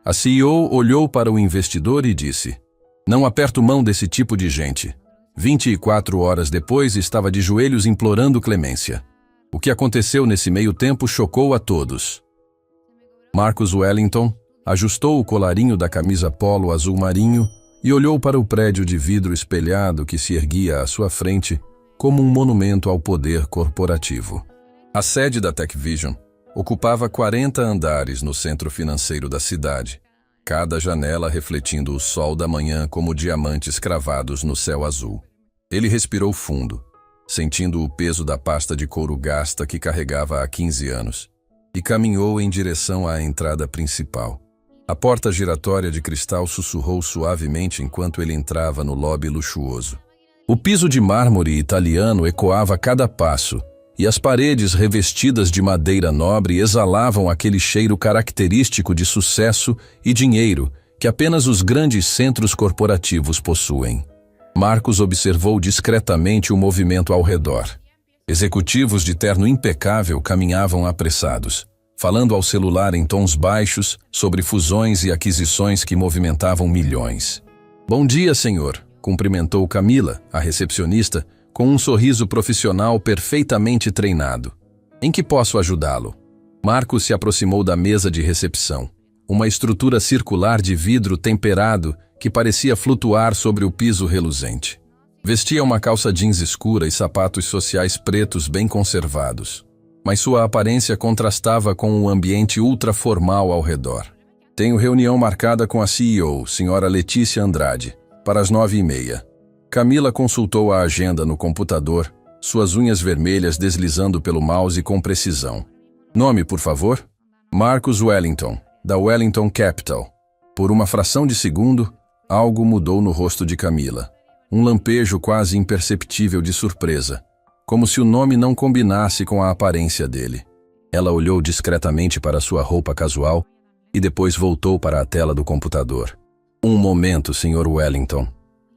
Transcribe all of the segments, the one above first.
A CEO olhou para o investidor e disse: "Não aperto mão desse tipo de gente." 24 horas depois, estava de joelhos implorando clemência. O que aconteceu nesse meio tempo chocou a todos. Marcus Wellington ajustou o colarinho da camisa polo azul marinho e olhou para o prédio de vidro espelhado que se erguia à sua frente como um monumento ao poder corporativo. A sede da TechVision ocupava 40 andares no centro financeiro da cidade, cada janela refletindo o sol da manhã como diamantes cravados no céu azul. Ele respirou fundo, sentindo o peso da pasta de couro gasta que carregava há 15 anos, e caminhou em direção à entrada principal. A porta giratória de cristal sussurrou suavemente enquanto ele entrava no lobby luxuoso. O piso de mármore italiano ecoava a cada passo, e as paredes revestidas de madeira nobre exalavam aquele cheiro característico de sucesso e dinheiro que apenas os grandes centros corporativos possuem. Marcus observou discretamente o movimento ao redor. Executivos de terno impecável caminhavam apressados, falando ao celular em tons baixos sobre fusões e aquisições que movimentavam milhões. "Bom dia, senhor", cumprimentou Camila, a recepcionista, com um sorriso profissional perfeitamente treinado. "Em que posso ajudá-lo?" Marcus se aproximou da mesa de recepção, uma estrutura circular de vidro temperado que parecia flutuar sobre o piso reluzente. Vestia uma calça jeans escura e sapatos sociais pretos bem conservados, mas sua aparência contrastava com o ambiente ultra-formal ao redor. "Tenho reunião marcada com a CEO, senhora Letícia Andrade, para as 9h30. Camila consultou a agenda no computador, suas unhas vermelhas deslizando pelo mouse com precisão. "Nome, por favor?" "Marcus Wellington, da Wellington Capital." Por uma fração de segundo, algo mudou no rosto de Camila. Um lampejo quase imperceptível de surpresa, como se o nome não combinasse com a aparência dele. Ela olhou discretamente para sua roupa casual e depois voltou para a tela do computador. "Um momento, Sr. Wellington,"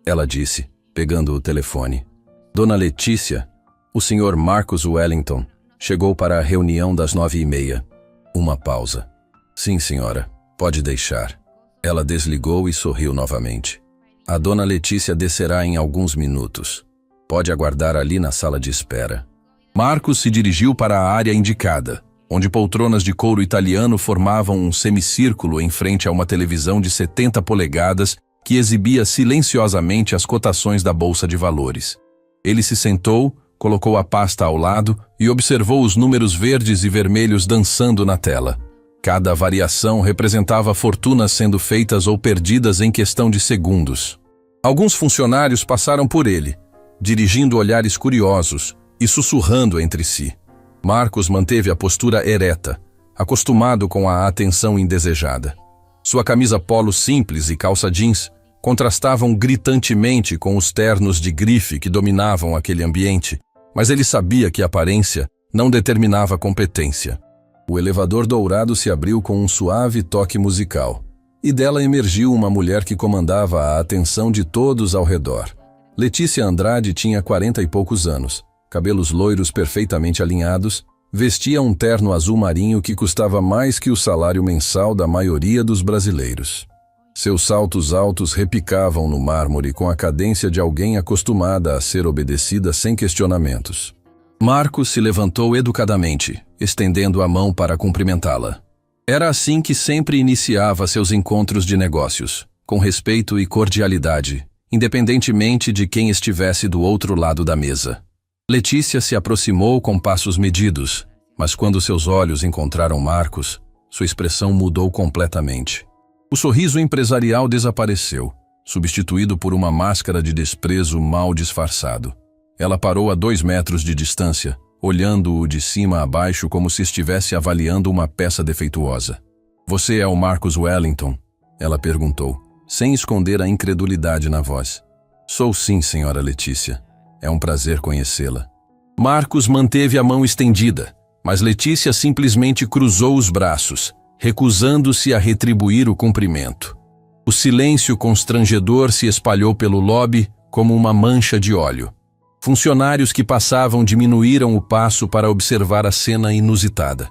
ela disse, pegando o telefone. "Dona Letícia, o Sr. Marcus Wellington chegou para a reunião das 9h30. Uma pausa. "Sim, senhora, pode deixar." Ela desligou e sorriu novamente. "A Dona Letícia descerá em alguns minutos. Pode aguardar ali na sala de espera." Marcus se dirigiu para a área indicada, onde poltronas de couro italiano formavam um semicírculo em frente a uma televisão de 70 polegadas que exibia silenciosamente as cotações da Bolsa de Valores. Ele se sentou, colocou a pasta ao lado e observou os números verdes e vermelhos dançando na tela. Cada variação representava fortunas sendo feitas ou perdidas em questão de segundos. Alguns funcionários passaram por ele, dirigindo olhares curiosos e sussurrando entre si. Marcus manteve a postura ereta, acostumado com a atenção indesejada. Sua camisa polo simples e calça jeans contrastavam gritantemente com os ternos de grife que dominavam aquele ambiente, mas ele sabia que a aparência não determinava competência. O elevador dourado se abriu com um suave toque musical, e dela emergiu uma mulher que comandava a atenção de todos ao redor. Letícia Andrade tinha 40 e poucos anos, cabelos loiros perfeitamente alinhados, vestia um terno azul marinho que custava mais que o salário mensal da maioria dos brasileiros. Seus saltos altos repicavam no mármore com a cadência de alguém acostumada a ser obedecida sem questionamentos. Marcus se levantou educadamente, estendendo a mão para cumprimentá-la. Era assim que sempre iniciava seus encontros de negócios, com respeito e cordialidade, independentemente de quem estivesse do outro lado da mesa. Letícia se aproximou com passos medidos, mas quando seus olhos encontraram Marcus, sua expressão mudou completamente. O sorriso empresarial desapareceu, substituído por uma máscara de desprezo mal disfarçado. Ela parou a 2 metros de distância, olhando-o de cima a baixo como se estivesse avaliando uma peça defeituosa. "Você é o Marcus Wellington?" ela perguntou, sem esconder a incredulidade na voz. "Sou sim, senhora Letícia. É um prazer conhecê-la." Marcus manteve a mão estendida, mas Letícia simplesmente cruzou os braços, recusando-se a retribuir o cumprimento. O silêncio constrangedor se espalhou pelo lobby como uma mancha de óleo. Funcionários que passavam diminuíram o passo para observar a cena inusitada.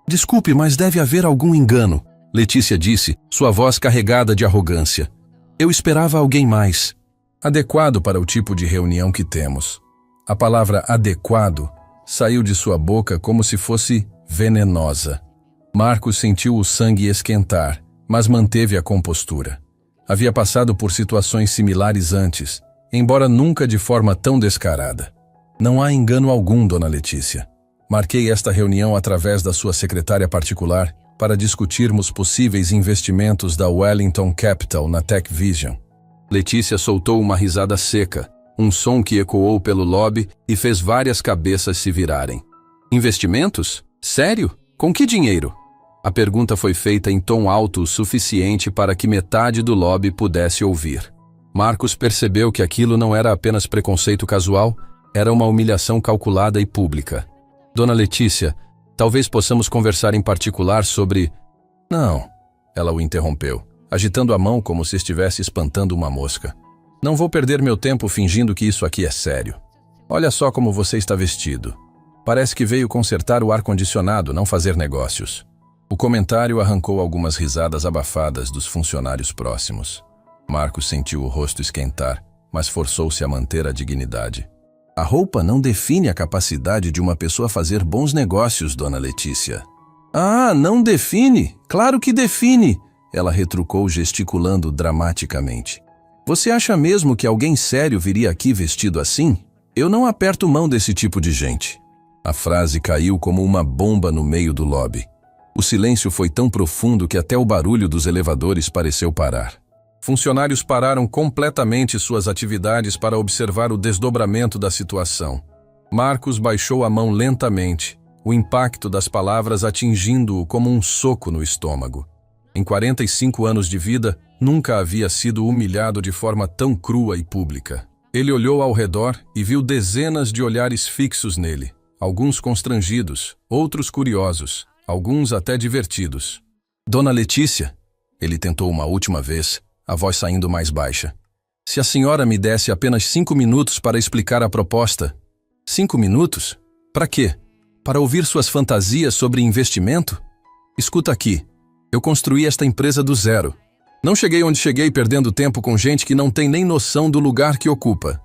"Desculpe, mas deve haver algum engano." Letícia disse, sua voz carregada de arrogância. Eu esperava alguém mais. Adequado para o tipo de reunião que temos. A palavra adequado saiu de sua boca como se fosse venenosa. Marcos sentiu o sangue esquentar, mas manteve a compostura. Havia passado por situações similares antes, embora nunca de forma tão descarada. Não há engano algum, dona Letícia. Marquei esta reunião através da sua secretária particular para discutirmos possíveis investimentos da Wellington Capital na Tech Vision. Letícia soltou uma risada seca, um som que ecoou pelo lobby e fez várias cabeças se virarem. Investimentos? Sério? Com que dinheiro? A pergunta foi feita em tom alto o suficiente para que metade do lobby pudesse ouvir. Marcos percebeu que aquilo não era apenas preconceito casual, era uma humilhação calculada e pública. Dona Letícia, talvez possamos conversar em particular sobre... Não, ela o interrompeu, agitando a mão como se estivesse espantando uma mosca. Não vou perder meu tempo fingindo que isso aqui é sério. Olha só como você está vestido. Parece que veio consertar o ar-condicionado, não fazer negócios. O comentário arrancou algumas risadas abafadas dos funcionários próximos. Marcos sentiu o rosto esquentar, mas forçou-se a manter a dignidade. A roupa não define a capacidade de uma pessoa fazer bons negócios, dona Letícia. Ah, não define? Claro que define! Ela retrucou gesticulando dramaticamente. Você acha mesmo que alguém sério viria aqui vestido assim? Eu não aperto mão desse tipo de gente. A frase caiu como uma bomba no meio do lobby. O silêncio foi tão profundo que até o barulho dos elevadores pareceu parar. Funcionários pararam completamente suas atividades para observar o desdobramento da situação. Marcos baixou a mão lentamente, o impacto das palavras atingindo-o como um soco no estômago. Em 45 anos de vida, nunca havia sido humilhado de forma tão crua e pública. Ele olhou ao redor e viu dezenas de olhares fixos nele, alguns constrangidos, outros curiosos, alguns até divertidos. Dona Letícia, ele tentou uma última vez, a voz saindo mais baixa. Se a senhora me desse apenas 5 minutos para explicar a proposta. 5 minutos? Para quê? Para ouvir suas fantasias sobre investimento? Escuta aqui. Eu construí esta empresa do zero. Não cheguei onde cheguei perdendo tempo com gente que não tem nem noção do lugar que ocupa.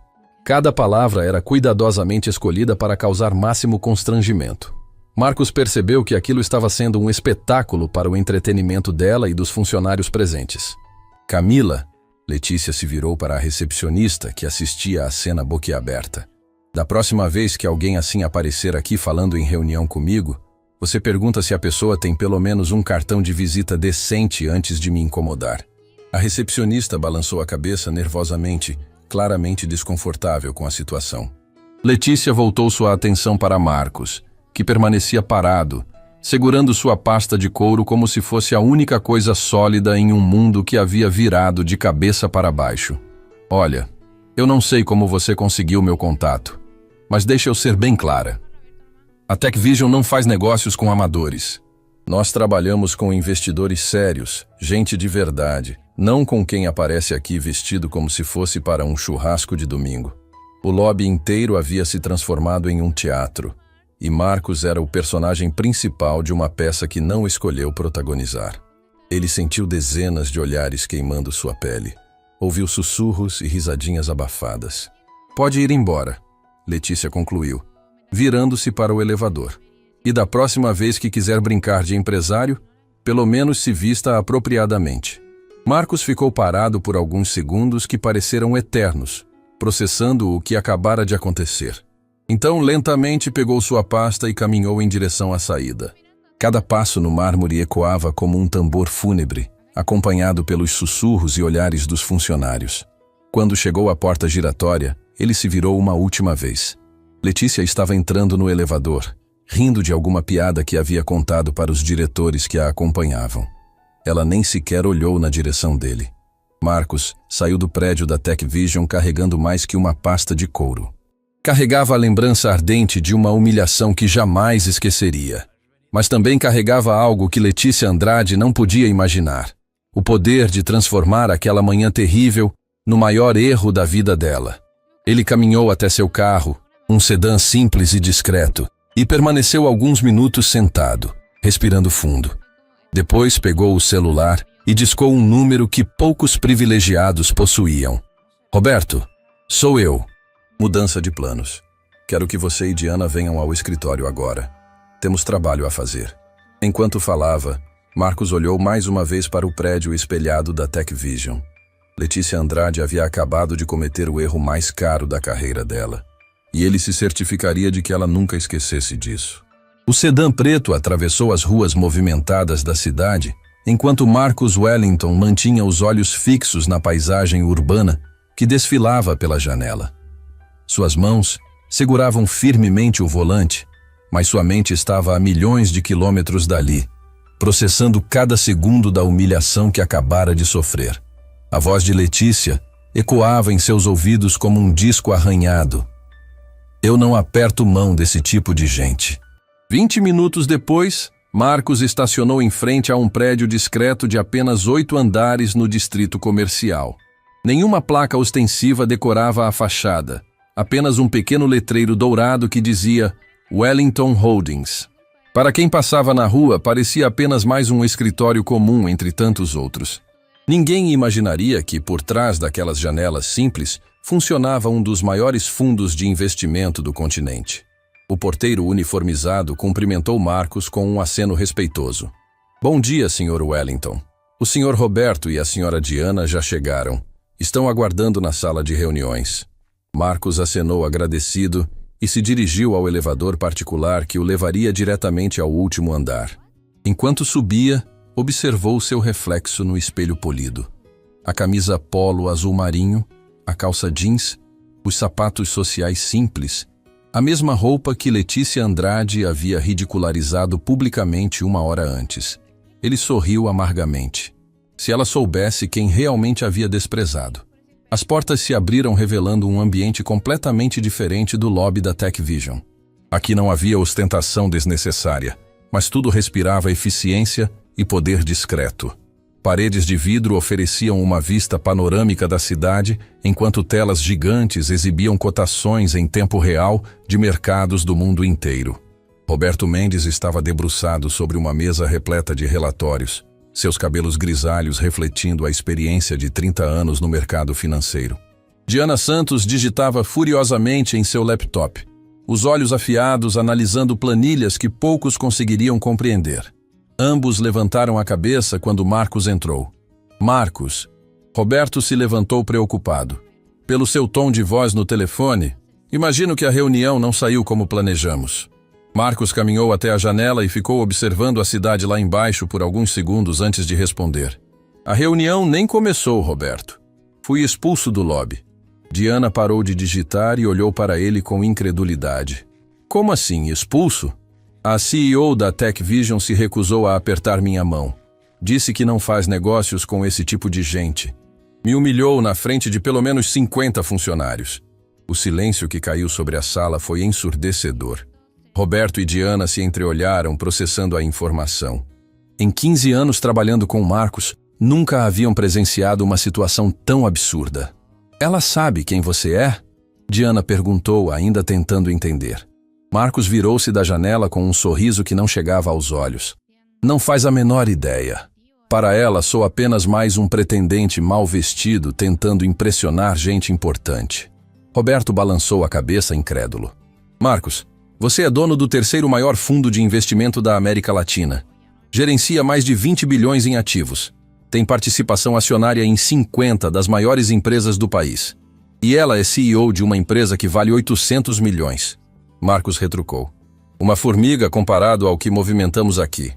Cada palavra era cuidadosamente escolhida para causar máximo constrangimento. Marcos percebeu que aquilo estava sendo um espetáculo para o entretenimento dela e dos funcionários presentes. Camila, Letícia se virou para a recepcionista que assistia à cena boquiaberta. Da próxima vez que alguém assim aparecer aqui falando em reunião comigo, você pergunta se a pessoa tem pelo menos um cartão de visita decente antes de me incomodar. A recepcionista balançou a cabeça nervosamente, claramente desconfortável com a situação. Letícia voltou sua atenção para Marcos, que permanecia parado, segurando sua pasta de couro como se fosse a única coisa sólida em um mundo que havia virado de cabeça para baixo. Olha, eu não sei como você conseguiu meu contato, mas deixa eu ser bem clara. A Tech Vision não faz negócios com amadores. Nós trabalhamos com investidores sérios, gente de verdade, não com quem aparece aqui vestido como se fosse para um churrasco de domingo. O lobby inteiro havia se transformado em um teatro, e Marcos era o personagem principal de uma peça que não escolheu protagonizar. Ele sentiu dezenas de olhares queimando sua pele. Ouviu sussurros e risadinhas abafadas. Pode ir embora, Letícia concluiu, virando-se para o elevador. E da próxima vez que quiser brincar de empresário, pelo menos se vista apropriadamente. Marcos ficou parado por alguns segundos que pareceram eternos, processando o que acabara de acontecer. Então, lentamente pegou sua pasta e caminhou em direção à saída. Cada passo no mármore ecoava como um tambor fúnebre, acompanhado pelos sussurros e olhares dos funcionários. Quando chegou à porta giratória, ele se virou uma última vez. Letícia estava entrando no elevador, rindo de alguma piada que havia contado para os diretores que a acompanhavam. Ela nem sequer olhou na direção dele. Marcos saiu do prédio da Tech Vision carregando mais que uma pasta de couro. Carregava a lembrança ardente de uma humilhação que jamais esqueceria. Mas também carregava algo que Letícia Andrade não podia imaginar. O poder de transformar aquela manhã terrível no maior erro da vida dela. Ele caminhou até seu carro, um sedã simples e discreto, e permaneceu alguns minutos sentado, respirando fundo. Depois pegou o celular e discou um número que poucos privilegiados possuíam. Roberto, sou eu. Mudança de planos. Quero que você e Diana venham ao escritório agora. Temos trabalho a fazer. Enquanto falava, Marcos olhou mais uma vez para o prédio espelhado da TechVision. Letícia Andrade havia acabado de cometer o erro mais caro da carreira dela. E ele se certificaria de que ela nunca esquecesse disso. O sedã preto atravessou as ruas movimentadas da cidade, enquanto Marcus Wellington mantinha os olhos fixos na paisagem urbana que desfilava pela janela. Suas mãos seguravam firmemente o volante, mas sua mente estava a milhões de quilômetros dali, processando cada segundo da humilhação que acabara de sofrer. A voz de Letícia ecoava em seus ouvidos como um disco arranhado. Eu não aperto mão desse tipo de gente. 20 minutos depois, Marcos estacionou em frente a um prédio discreto de apenas 8 andares no distrito comercial. Nenhuma placa ostensiva decorava a fachada, apenas um pequeno letreiro dourado que dizia Wellington Holdings. Para quem passava na rua, parecia apenas mais um escritório comum entre tantos outros. Ninguém imaginaria que, por trás daquelas janelas simples, funcionava um dos maiores fundos de investimento do continente. O porteiro uniformizado cumprimentou Marcos com um aceno respeitoso. Bom dia, Sr. Wellington. O Sr. Roberto e a Sra. Diana já chegaram. Estão aguardando na sala de reuniões. Marcos acenou agradecido e se dirigiu ao elevador particular que o levaria diretamente ao último andar. Enquanto subia, observou seu reflexo no espelho polido. A camisa polo azul marinho, a calça jeans, os sapatos sociais simples, a mesma roupa que Letícia Andrade havia ridicularizado publicamente uma hora antes. Ele sorriu amargamente. Se ela soubesse quem realmente havia desprezado. As portas se abriram revelando um ambiente completamente diferente do lobby da TechVision. Aqui não havia ostentação desnecessária, mas tudo respirava eficiência e poder discreto. Paredes de vidro ofereciam uma vista panorâmica da cidade, enquanto telas gigantes exibiam cotações em tempo real de mercados do mundo inteiro. Roberto Mendes estava debruçado sobre uma mesa repleta de relatórios, seus cabelos grisalhos refletindo a experiência de 30 anos no mercado financeiro. Diana Santos digitava furiosamente em seu laptop, os olhos afiados analisando planilhas que poucos conseguiriam compreender. Ambos levantaram a cabeça quando Marcos entrou. Marcos. Roberto se levantou preocupado. Pelo seu tom de voz no telefone, imagino que a reunião não saiu como planejamos. Marcos caminhou até a janela e ficou observando a cidade lá embaixo por alguns segundos antes de responder. A reunião nem começou, Roberto. Fui expulso do lobby. Diana parou de digitar e olhou para ele com incredulidade. Como assim, expulso? A CEO da TechVision se recusou a apertar minha mão. Disse que não faz negócios com esse tipo de gente. Me humilhou na frente de pelo menos 50 funcionários. O silêncio que caiu sobre a sala foi ensurdecedor. Roberto e Diana se entreolharam, processando a informação. Em 15 anos trabalhando com Marcos, nunca haviam presenciado uma situação tão absurda. Ela sabe quem você é? Diana perguntou, ainda tentando entender. Marcos virou-se da janela com um sorriso que não chegava aos olhos. Não faz a menor ideia. Para ela, sou apenas mais um pretendente mal vestido tentando impressionar gente importante. Roberto balançou a cabeça incrédulo. Marcos, você é dono do terceiro maior fundo de investimento da América Latina. Gerencia mais de 20 bilhões em ativos. Tem participação acionária em 50 das maiores empresas do país. E ela é CEO de uma empresa que vale 800 milhões. Marcos retrucou. Uma formiga comparado ao que movimentamos aqui.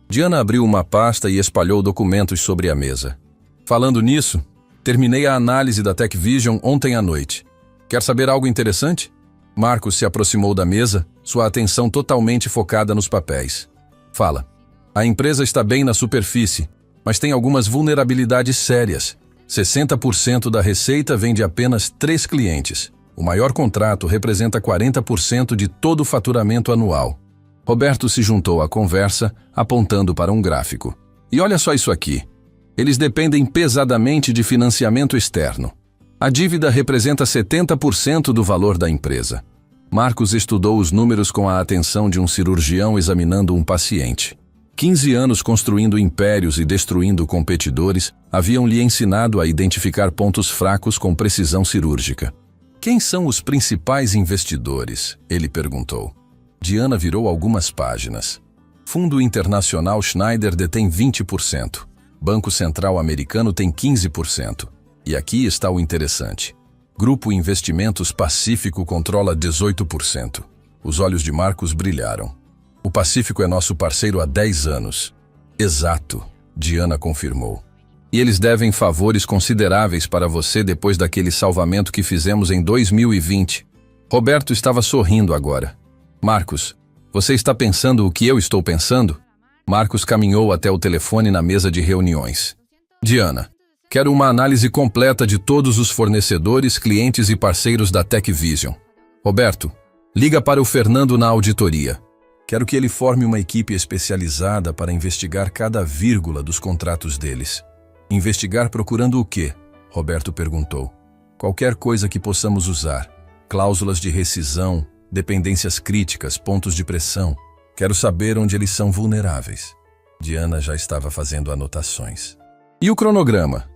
Diana abriu uma pasta e espalhou documentos sobre a mesa. Falando nisso, terminei a análise da TechVision ontem à noite. Quer saber algo interessante? Marcos se aproximou da mesa, sua atenção totalmente focada nos papéis. Fala. A empresa está bem na superfície, mas tem algumas vulnerabilidades sérias. 60% da receita vem de apenas 3 clientes. O maior contrato representa 40% de todo o faturamento anual. Roberto se juntou à conversa, apontando para um gráfico. E olha só isso aqui. Eles dependem pesadamente de financiamento externo. A dívida representa 70% do valor da empresa. Marcos estudou os números com a atenção de um cirurgião examinando um paciente. 15 anos construindo impérios e destruindo competidores haviam lhe ensinado a identificar pontos fracos com precisão cirúrgica. Quem são os principais investidores? Ele perguntou. Diana virou algumas páginas. Fundo Internacional Schneider detém 20%. Banco Central Americano tem 15%. E aqui está o interessante. Grupo Investimentos Pacífico controla 18%. Os olhos de Marcos brilharam. O Pacífico é nosso parceiro há 10 anos. Exato, Diana confirmou. E eles devem favores consideráveis para você depois daquele salvamento que fizemos em 2020. Roberto estava sorrindo agora. Marcos, você está pensando o que eu estou pensando? Marcos caminhou até o telefone na mesa de reuniões. Diana, quero uma análise completa de todos os fornecedores, clientes e parceiros da TechVision. Roberto, liga para o Fernando na auditoria. Quero que ele forme uma equipe especializada para investigar cada vírgula dos contratos deles. Investigar procurando o quê? Roberto perguntou. Qualquer coisa que possamos usar. Cláusulas de rescisão, dependências críticas, pontos de pressão. Quero saber onde eles são vulneráveis. Diana já estava fazendo anotações. E o cronograma?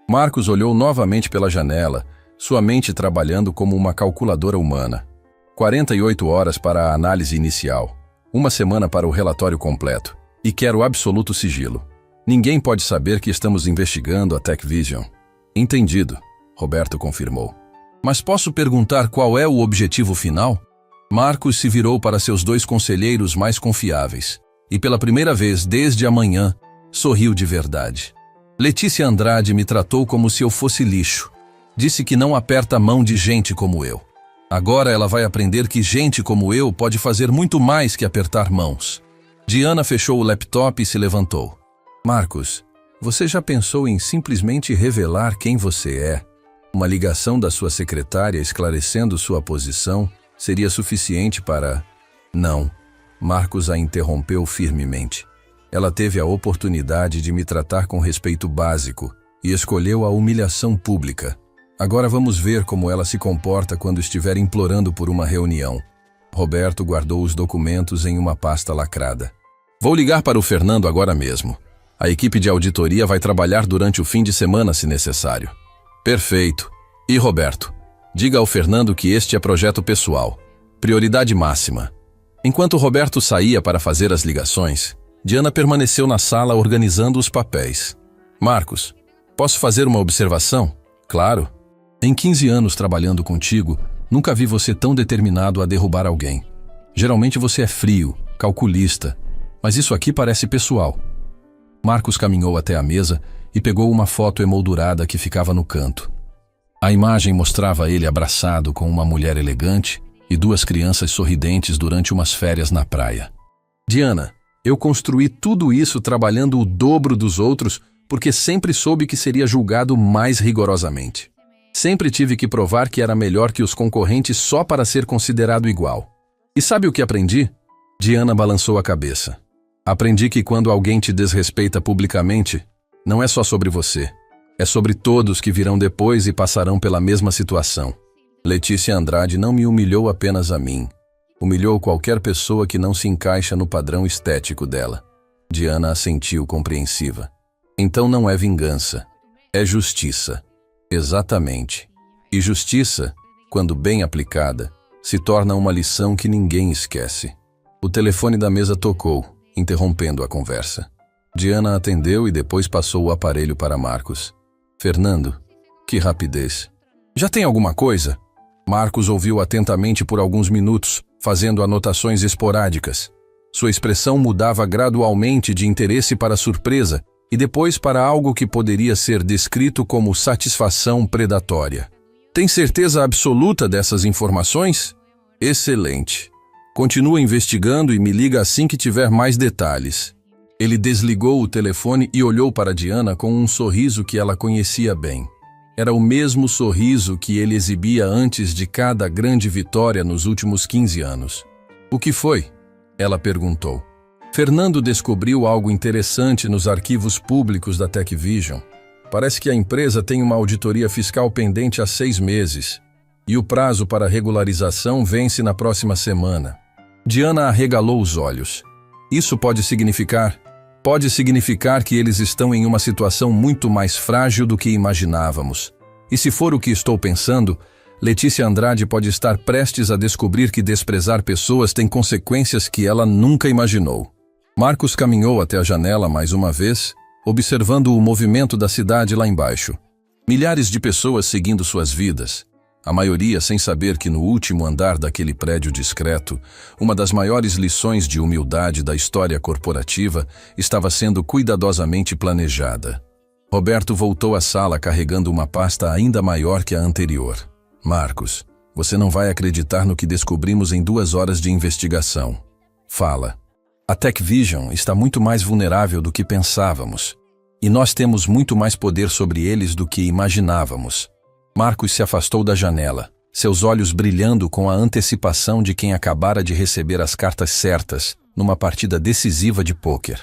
Marcos olhou novamente pela janela, sua mente trabalhando como uma calculadora humana. 48 horas para a análise inicial. 1 semana para o relatório completo. E quero absoluto sigilo. Ninguém pode saber que estamos investigando a TechVision. Entendido, Roberto confirmou. Mas posso perguntar qual é o objetivo final? Marcos se virou para seus 2 conselheiros mais confiáveis. E pela primeira vez desde amanhã, sorriu de verdade. Letícia Andrade me tratou como se eu fosse lixo. Disse que não aperta a mão de gente como eu. Agora ela vai aprender que gente como eu pode fazer muito mais que apertar mãos. Diana fechou o laptop e se levantou. Marcos, você já pensou em simplesmente revelar quem você é? Uma ligação da sua secretária esclarecendo sua posição seria suficiente para... Não. Marcos a interrompeu firmemente. Ela teve a oportunidade de me tratar com respeito básico e escolheu a humilhação pública. Agora vamos ver como ela se comporta quando estiver implorando por uma reunião. Roberto guardou os documentos em uma pasta lacrada. Vou ligar para o Fernando agora mesmo. A equipe de auditoria vai trabalhar durante o fim de semana se necessário. Perfeito. E Roberto, diga ao Fernando que este é projeto pessoal. Prioridade máxima. Enquanto Roberto saía para fazer as ligações, Diana permaneceu na sala organizando os papéis. Marcos, posso fazer uma observação? Claro. Em 15 anos trabalhando contigo, nunca vi você tão determinado a derrubar alguém. Geralmente você é frio, calculista, mas isso aqui parece pessoal. Marcos caminhou até a mesa e pegou uma foto emoldurada que ficava no canto. A imagem mostrava ele abraçado com uma mulher elegante e 2 crianças sorridentes durante umas férias na praia. Diana, eu construí tudo isso trabalhando o dobro dos outros porque sempre soube que seria julgado mais rigorosamente. Sempre tive que provar que era melhor que os concorrentes só para ser considerado igual. E sabe o que aprendi? Diana balançou a cabeça. Aprendi que quando alguém te desrespeita publicamente, não é só sobre você. É sobre todos que virão depois e passarão pela mesma situação. Letícia Andrade não me humilhou apenas a mim. Humilhou qualquer pessoa que não se encaixa no padrão estético dela. Diana assentiu compreensiva. Então não é vingança. É justiça. Exatamente. E justiça, quando bem aplicada, se torna uma lição que ninguém esquece. O telefone da mesa tocou, interrompendo a conversa. Diana atendeu e depois passou o aparelho para Marcos. Fernando, que rapidez. Já tem alguma coisa? Marcos ouviu atentamente por alguns minutos, fazendo anotações esporádicas. Sua expressão mudava gradualmente de interesse para surpresa e depois para algo que poderia ser descrito como satisfação predatória. Tem certeza absoluta dessas informações? Excelente. Continua investigando e me liga assim que tiver mais detalhes. Ele desligou o telefone e olhou para Diana com um sorriso que ela conhecia bem. Era o mesmo sorriso que ele exibia antes de cada grande vitória nos últimos 15 anos. O que foi? Ela perguntou. Fernando descobriu algo interessante nos arquivos públicos da TechVision. Parece que a empresa tem uma auditoria fiscal pendente há 6 meses e o prazo para regularização vence na próxima semana. Diana arregalou os olhos. Isso pode significar... Pode significar que eles estão em uma situação muito mais frágil do que imaginávamos. E se for o que estou pensando, Letícia Andrade pode estar prestes a descobrir que desprezar pessoas tem consequências que ela nunca imaginou. Marcos caminhou até a janela mais uma vez, observando o movimento da cidade lá embaixo. Milhares de pessoas seguindo suas vidas, a maioria sem saber que no último andar daquele prédio discreto, uma das maiores lições de humildade da história corporativa estava sendo cuidadosamente planejada. Roberto voltou à sala carregando uma pasta ainda maior que a anterior. Marcos, você não vai acreditar no que descobrimos em 2 horas de investigação. Fala. A TechVision está muito mais vulnerável do que pensávamos. E nós temos muito mais poder sobre eles do que imaginávamos. Marcos se afastou da janela, seus olhos brilhando com a antecipação de quem acabara de receber as cartas certas numa partida decisiva de pôquer.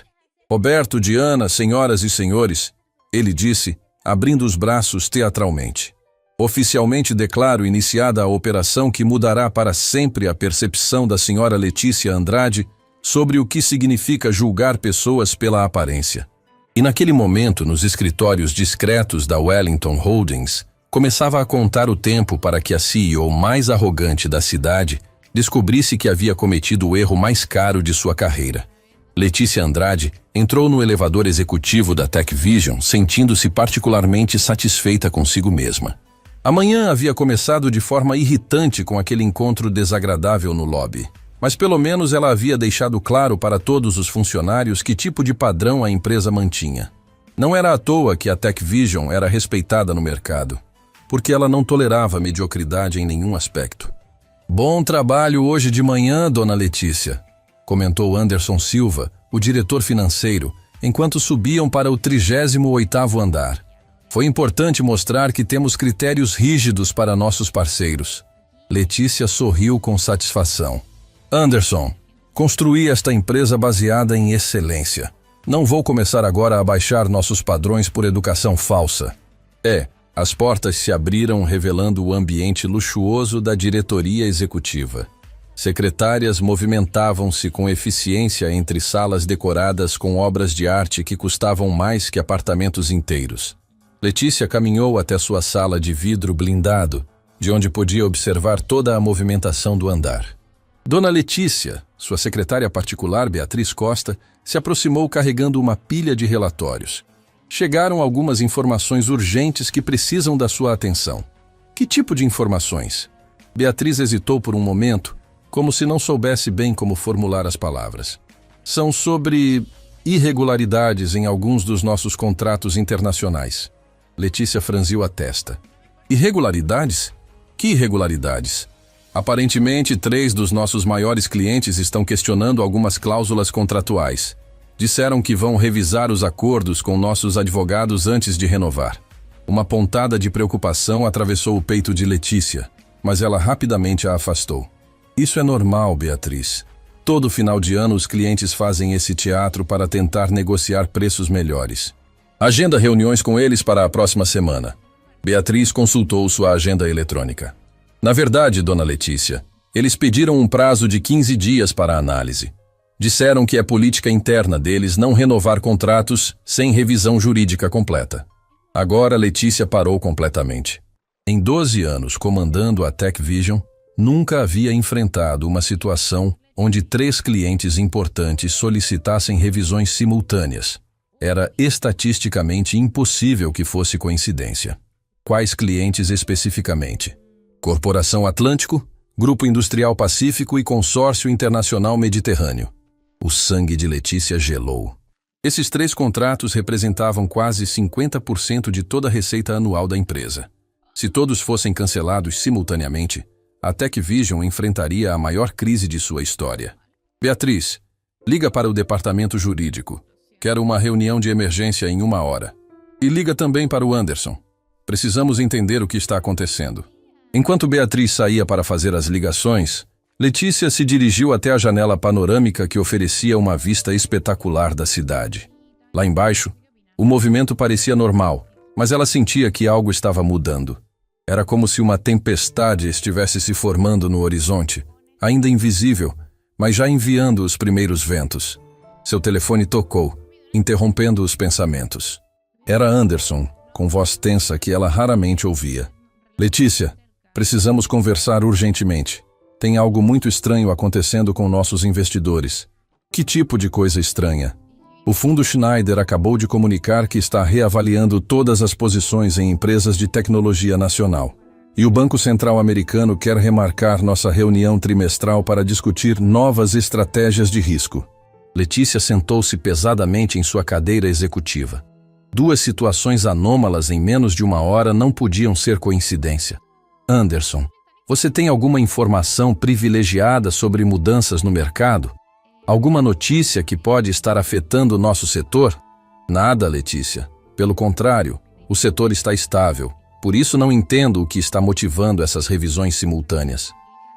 Roberto, Diana, senhoras e senhores, ele disse, abrindo os braços teatralmente. Oficialmente declaro iniciada a operação que mudará para sempre a percepção da senhora Letícia Andrade sobre o que significa julgar pessoas pela aparência. E naquele momento, nos escritórios discretos da Wellington Holdings, começava a contar o tempo para que a CEO mais arrogante da cidade descobrisse que havia cometido o erro mais caro de sua carreira. Letícia Andrade entrou no elevador executivo da TechVision sentindo-se particularmente satisfeita consigo mesma. A manhã havia começado de forma irritante com aquele encontro desagradável no lobby. Mas pelo menos ela havia deixado claro para todos os funcionários que tipo de padrão a empresa mantinha. Não era à toa que a TechVision era respeitada no mercado, porque ela não tolerava mediocridade em nenhum aspecto. Bom trabalho hoje de manhã, dona Letícia, comentou Anderson Silva, o diretor financeiro, enquanto subiam para o 38º andar. Foi importante mostrar que temos critérios rígidos para nossos parceiros. Letícia sorriu com satisfação. Anderson, construí esta empresa baseada em excelência. Não vou começar agora a baixar nossos padrões por educação falsa. As portas se abriram revelando o ambiente luxuoso da diretoria executiva. Secretárias movimentavam-se com eficiência entre salas decoradas com obras de arte que custavam mais que apartamentos inteiros. Letícia caminhou até sua sala de vidro blindado, de onde podia observar toda a movimentação do andar. Dona Letícia, sua secretária particular, Beatriz Costa, se aproximou carregando uma pilha de relatórios. Chegaram algumas informações urgentes que precisam da sua atenção. Que tipo de informações? Beatriz hesitou por um momento, como se não soubesse bem como formular as palavras. São sobre irregularidades em alguns dos nossos contratos internacionais. Letícia franziu a testa. Irregularidades? Que irregularidades? Aparentemente, 3 dos nossos maiores clientes estão questionando algumas cláusulas contratuais. Disseram que vão revisar os acordos com nossos advogados antes de renovar. Uma pontada de preocupação atravessou o peito de Letícia, mas ela rapidamente a afastou. Isso é normal, Beatriz. Todo final de ano os clientes fazem esse teatro para tentar negociar preços melhores. Agenda reuniões com eles para a próxima semana. Beatriz consultou sua agenda eletrônica. Na verdade, dona Letícia, eles pediram um prazo de 15 dias para a análise. Disseram que é política interna deles não renovar contratos sem revisão jurídica completa. Agora Letícia parou completamente. Em 12 anos comandando a TechVision, nunca havia enfrentado uma situação onde 3 clientes importantes solicitassem revisões simultâneas. Era estatisticamente impossível que fosse coincidência. Quais clientes especificamente? Corporação Atlântico, Grupo Industrial Pacífico e Consórcio Internacional Mediterrâneo. O sangue de Letícia gelou. Esses 3 contratos representavam quase 50% de toda a receita anual da empresa. Se todos fossem cancelados simultaneamente, a TechVision enfrentaria a maior crise de sua história. Beatriz, liga para o departamento jurídico. Quero uma reunião de emergência em 1 hora. E liga também para o Anderson. Precisamos entender o que está acontecendo. Enquanto Beatriz saía para fazer as ligações, Letícia se dirigiu até a janela panorâmica que oferecia uma vista espetacular da cidade. Lá embaixo, o movimento parecia normal, mas ela sentia que algo estava mudando. Era como se uma tempestade estivesse se formando no horizonte, ainda invisível, mas já enviando os primeiros ventos. Seu telefone tocou, interrompendo os pensamentos. Era Anderson, com voz tensa que ela raramente ouvia. Letícia, precisamos conversar urgentemente. Tem algo muito estranho acontecendo com nossos investidores. Que tipo de coisa estranha? O fundo Schneider acabou de comunicar que está reavaliando todas as posições em empresas de tecnologia nacional. E o Banco Central americano quer remarcar nossa reunião trimestral para discutir novas estratégias de risco. Letícia sentou-se pesadamente em sua cadeira executiva. Duas situações anômalas em menos de uma hora não podiam ser coincidência. Anderson, você tem alguma informação privilegiada sobre mudanças no mercado? Alguma notícia que pode estar afetando o nosso setor? Nada, Letícia. Pelo contrário, o setor está estável. Por isso não entendo o que está motivando essas revisões simultâneas.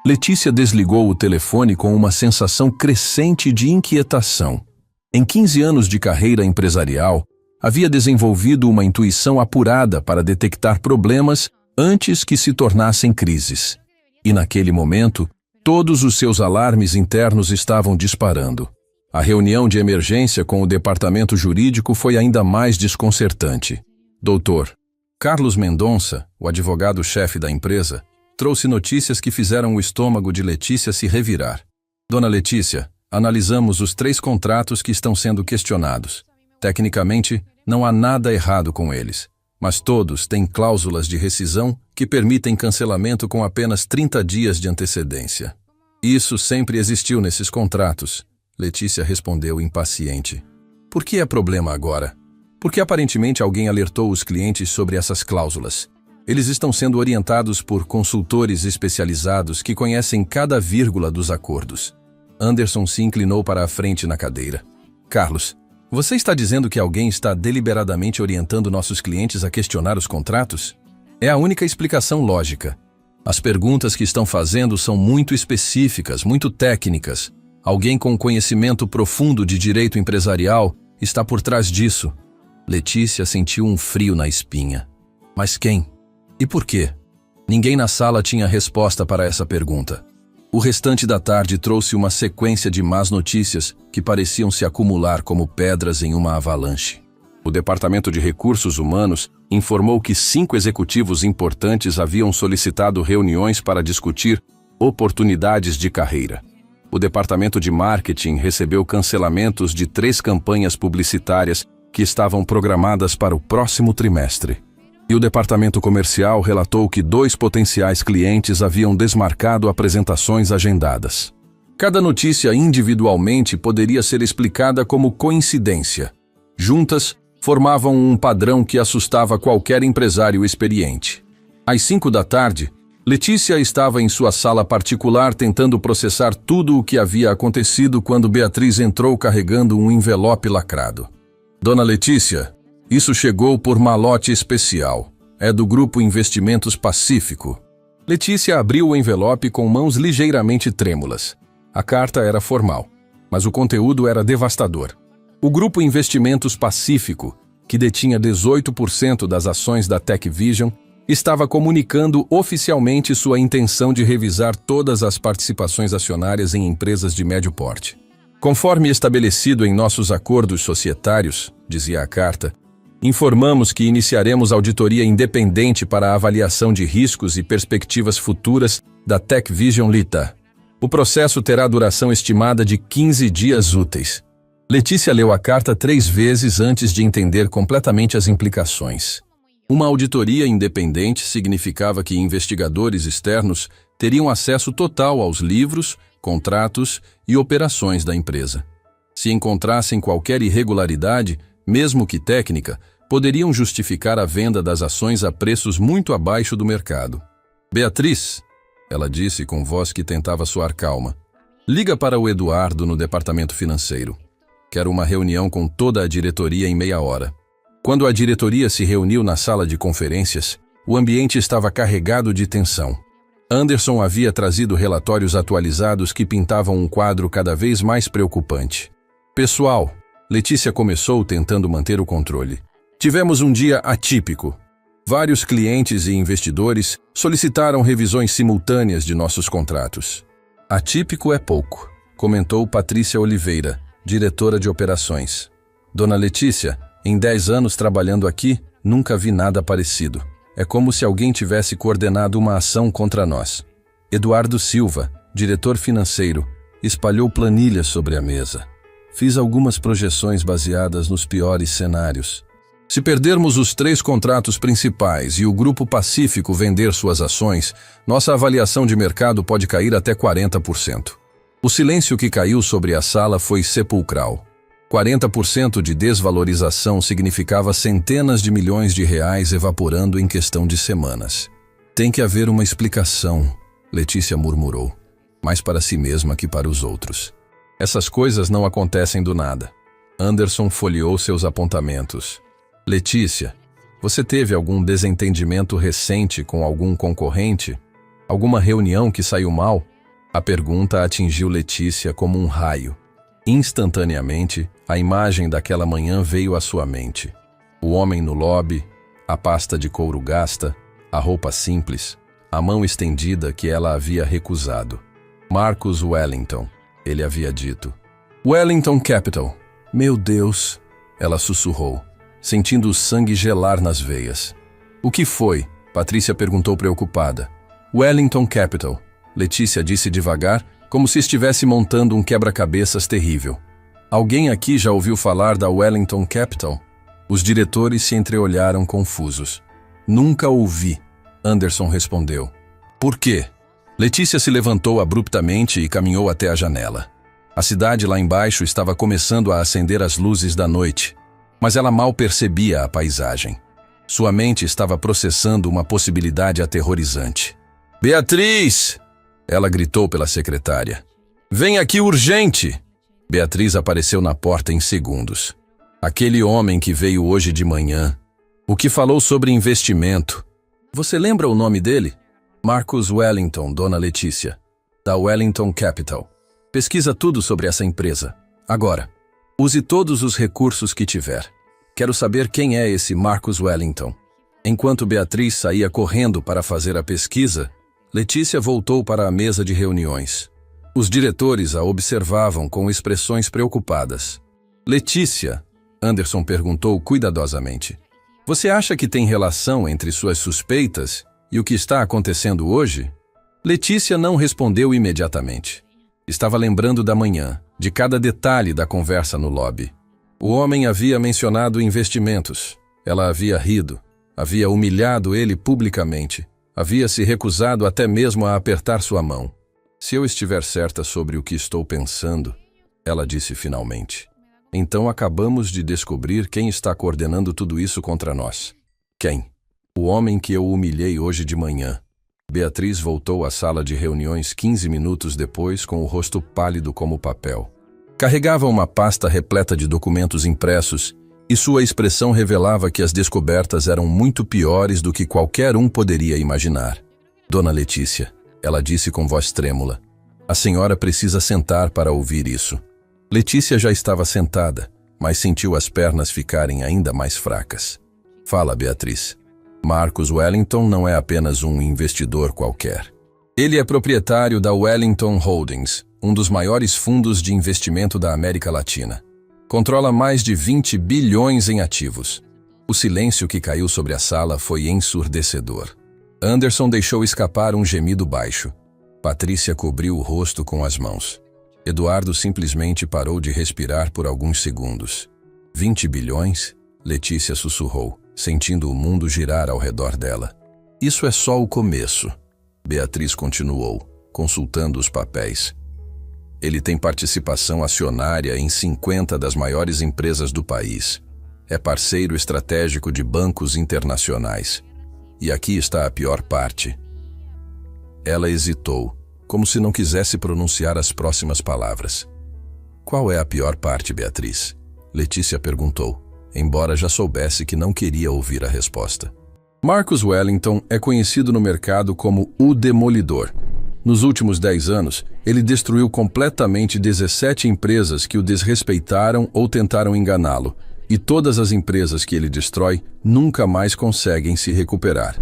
Letícia desligou o telefone com uma sensação crescente de inquietação. Em 15 anos de carreira empresarial, havia desenvolvido uma intuição apurada para detectar problemas antes que se tornassem crises. E naquele momento, todos os seus alarmes internos estavam disparando. A reunião de emergência com o departamento jurídico foi ainda mais desconcertante. Doutor Carlos Mendonça, o advogado-chefe da empresa, trouxe notícias que fizeram o estômago de Letícia se revirar. Dona Letícia, analisamos os 3 contratos que estão sendo questionados. Tecnicamente, não há nada errado com eles, mas todos têm cláusulas de rescisão que permitem cancelamento com apenas 30 dias de antecedência. Isso sempre existiu nesses contratos, Letícia respondeu impaciente. Por que é problema agora? Porque aparentemente alguém alertou os clientes sobre essas cláusulas. Eles estão sendo orientados por consultores especializados que conhecem cada vírgula dos acordos. Anderson se inclinou para a frente na cadeira. Carlos, você está dizendo que alguém está deliberadamente orientando nossos clientes a questionar os contratos? É a única explicação lógica. As perguntas que estão fazendo são muito específicas, muito técnicas. Alguém com conhecimento profundo de direito empresarial está por trás disso. Letícia sentiu um frio na espinha. Mas quem? E por quê? Ninguém na sala tinha resposta para essa pergunta. O restante da tarde trouxe uma sequência de más notícias que pareciam se acumular como pedras em uma avalanche. O Departamento de Recursos Humanos informou que 5 executivos importantes haviam solicitado reuniões para discutir oportunidades de carreira. O Departamento de Marketing recebeu cancelamentos de 3 campanhas publicitárias que estavam programadas para o próximo trimestre. E o Departamento Comercial relatou que 2 potenciais clientes haviam desmarcado apresentações agendadas. Cada notícia individualmente poderia ser explicada como coincidência. Juntas, formavam um padrão que assustava qualquer empresário experiente. Às 5 da tarde, Letícia estava em sua sala particular tentando processar tudo o que havia acontecido quando Beatriz entrou carregando um envelope lacrado. Dona Letícia, isso chegou por malote especial. É do Grupo Investimentos Pacífico. Letícia abriu o envelope com mãos ligeiramente trêmulas. A carta era formal, mas o conteúdo era devastador. O Grupo Investimentos Pacífico, que detinha 18% das ações da TechVision, estava comunicando oficialmente sua intenção de revisar todas as participações acionárias em empresas de médio porte. Conforme estabelecido em nossos acordos societários, dizia a carta, informamos que iniciaremos auditoria independente para a avaliação de riscos e perspectivas futuras da TechVision Lita. O processo terá duração estimada de 15 dias úteis. Letícia leu a carta 3 vezes antes de entender completamente as implicações. Uma auditoria independente significava que investigadores externos teriam acesso total aos livros, contratos e operações da empresa. Se encontrassem qualquer irregularidade, mesmo que técnica, poderiam justificar a venda das ações a preços muito abaixo do mercado. Beatriz, ela disse com voz que tentava soar calma, liga para o Eduardo no departamento financeiro. Quero uma reunião com toda a diretoria em meia hora. Quando a diretoria se reuniu na sala de conferências, o ambiente estava carregado de tensão. Anderson havia trazido relatórios atualizados que pintavam um quadro cada vez mais preocupante. Pessoal, Letícia começou tentando manter o controle. Tivemos um dia atípico. Vários clientes e investidores solicitaram revisões simultâneas de nossos contratos. Atípico é pouco, comentou Patrícia Oliveira, diretora de operações. Dona Letícia, em 10 anos trabalhando aqui, nunca vi nada parecido. É como se alguém tivesse coordenado uma ação contra nós. Eduardo Silva, diretor financeiro, espalhou planilhas sobre a mesa. Fiz algumas projeções baseadas nos piores cenários. Se perdermos os 3 contratos principais e o Grupo Pacífico vender suas ações, nossa avaliação de mercado pode cair até 40%. O silêncio que caiu sobre a sala foi sepulcral. 40% de desvalorização significava centenas de milhões de reais evaporando em questão de semanas. Tem que haver uma explicação, Letícia murmurou, mais para si mesma que para os outros. Essas coisas não acontecem do nada. Anderson folheou seus apontamentos. Letícia, você teve algum desentendimento recente com algum concorrente? Alguma reunião que saiu mal? A pergunta atingiu Letícia como um raio. Instantaneamente, a imagem daquela manhã veio à sua mente. O homem no lobby, a pasta de couro gasta, a roupa simples, a mão estendida que ela havia recusado. Marcus Wellington, ele havia dito. Wellington Capital. Meu Deus, ela sussurrou, sentindo o sangue gelar nas veias. O que foi? Patrícia perguntou preocupada. Wellington Capital, Letícia disse devagar, como se estivesse montando um quebra-cabeças terrível. Alguém aqui já ouviu falar da Wellington Capital? Os diretores se entreolharam confusos. Nunca ouvi, Anderson respondeu. Por quê? Letícia se levantou abruptamente e caminhou até a janela. A cidade lá embaixo estava começando a acender as luzes da noite, mas ela mal percebia a paisagem. Sua mente estava processando uma possibilidade aterrorizante. Beatriz! Ela gritou pela secretária. Vem aqui urgente! Beatriz apareceu na porta em segundos. Aquele homem que veio hoje de manhã. O que falou sobre investimento. Você lembra o nome dele? Marcus Wellington, Dona Letícia. Da Wellington Capital. Pesquisa tudo sobre essa empresa. Agora. Use todos os recursos que tiver. Quero saber quem é esse Marcus Wellington. Enquanto Beatriz saía correndo para fazer a pesquisa, Letícia voltou para a mesa de reuniões. Os diretores a observavam com expressões preocupadas. Letícia, Anderson perguntou cuidadosamente, você acha que tem relação entre suas suspeitas e o que está acontecendo hoje? Letícia não respondeu imediatamente. Estava lembrando da manhã, de cada detalhe da conversa no lobby. O homem havia mencionado investimentos. Ela havia rido, havia humilhado ele publicamente. Havia se recusado até mesmo a apertar sua mão. Se eu estiver certa sobre o que estou pensando, ela disse finalmente. Então acabamos de descobrir quem está coordenando tudo isso contra nós. Quem? O homem que eu humilhei hoje de manhã. Beatriz voltou à sala de reuniões 15 minutos depois com o rosto pálido como papel. Carregava uma pasta repleta de documentos impressos e sua expressão revelava que as descobertas eram muito piores do que qualquer um poderia imaginar. Dona Letícia, ela disse com voz trêmula, a senhora precisa sentar para ouvir isso. Letícia já estava sentada, mas sentiu as pernas ficarem ainda mais fracas. Fala, Beatriz. Marcus Wellington não é apenas um investidor qualquer. Ele é proprietário da Wellington Holdings, um dos maiores fundos de investimento da América Latina. Controla mais de 20 bilhões em ativos. O silêncio que caiu sobre a sala foi ensurdecedor. Anderson deixou escapar um gemido baixo. Patrícia cobriu o rosto com as mãos. Eduardo simplesmente parou de respirar por alguns segundos. 20 bilhões? Letícia sussurrou, sentindo o mundo girar ao redor dela. Isso é só o começo. Beatriz continuou, consultando os papéis. Ele tem participação acionária em 50 das maiores empresas do país. É parceiro estratégico de bancos internacionais. E aqui está a pior parte. Ela hesitou, como se não quisesse pronunciar as próximas palavras. Qual é a pior parte, Beatriz? Letícia perguntou, embora já soubesse que não queria ouvir a resposta. Marcus Wellington é conhecido no mercado como o Demolidor. Nos últimos 10 anos, ele destruiu completamente 17 empresas que o desrespeitaram ou tentaram enganá-lo, e todas as empresas que ele destrói nunca mais conseguem se recuperar.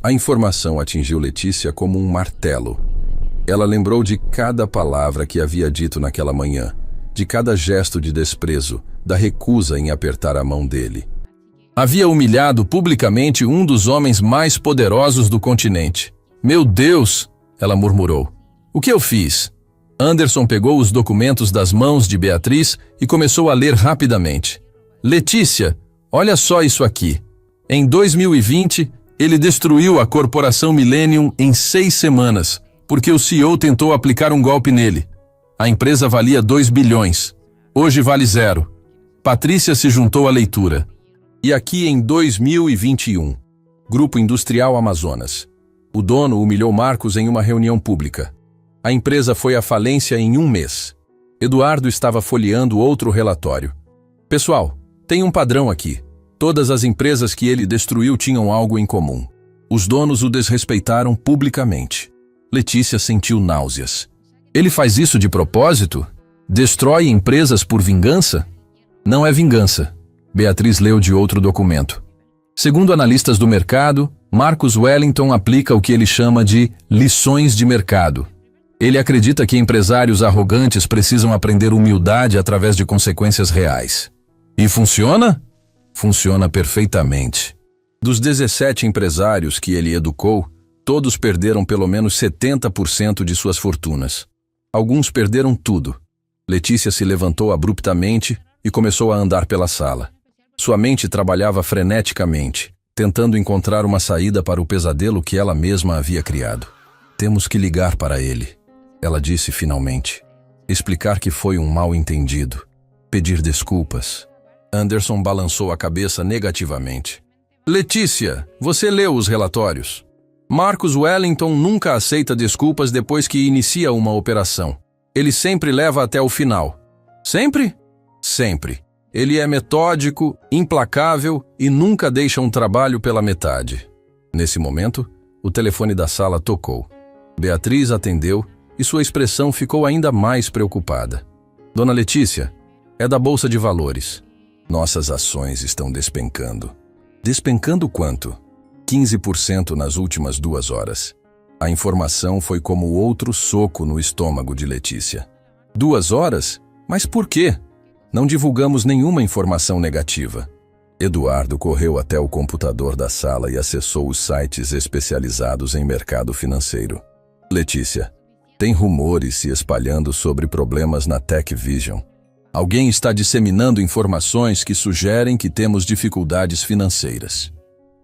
A informação atingiu Letícia como um martelo. Ela lembrou de cada palavra que havia dito naquela manhã, de cada gesto de desprezo, da recusa em apertar a mão dele. Havia humilhado publicamente um dos homens mais poderosos do continente. Meu Deus! Ela murmurou. O que eu fiz? Anderson pegou os documentos das mãos de Beatriz e começou a ler rapidamente. Letícia, olha só isso aqui. Em 2020, ele destruiu a corporação Millennium em 6 semanas, porque o CEO tentou aplicar um golpe nele. A empresa valia 2 bilhões. Hoje vale 0. Patrícia se juntou à leitura. E aqui em 2021, Grupo Industrial Amazonas. O dono humilhou Marcos em uma reunião pública. A empresa foi à falência em 1 mês. Eduardo estava folheando outro relatório. Pessoal, tem um padrão aqui. Todas as empresas que ele destruiu tinham algo em comum. Os donos o desrespeitaram publicamente. Letícia sentiu náuseas. Ele faz isso de propósito? Destrói empresas por vingança? Não é vingança. Beatriz leu de outro documento. Segundo analistas do mercado, Marcus Wellington aplica o que ele chama de lições de mercado. Ele acredita que empresários arrogantes precisam aprender humildade através de consequências reais. E funciona? Funciona perfeitamente. Dos 17 empresários que ele educou, todos perderam pelo menos 70% de suas fortunas. Alguns perderam tudo. Letícia se levantou abruptamente e começou a andar pela sala. Sua mente trabalhava freneticamente, tentando encontrar uma saída para o pesadelo que ela mesma havia criado. Temos que ligar para ele, ela disse finalmente. Explicar que foi um mal-entendido. Pedir desculpas. Anderson balançou a cabeça negativamente. Letícia, você leu os relatórios. Marcus Wellington nunca aceita desculpas depois que inicia uma operação. Ele sempre leva até o final. Sempre? Sempre. Ele é metódico, implacável e nunca deixa um trabalho pela metade. Nesse momento, o telefone da sala tocou. Beatriz atendeu e sua expressão ficou ainda mais preocupada. Dona Letícia, é da Bolsa de Valores. Nossas ações estão despencando. Despencando quanto? 15% nas últimas 2 horas. A informação foi como outro soco no estômago de Letícia. 2 horas? Mas por quê? Não divulgamos nenhuma informação negativa. Eduardo correu até o computador da sala e acessou os sites especializados em mercado financeiro. Letícia, tem rumores se espalhando sobre problemas na Tech Vision. Alguém está disseminando informações que sugerem que temos dificuldades financeiras.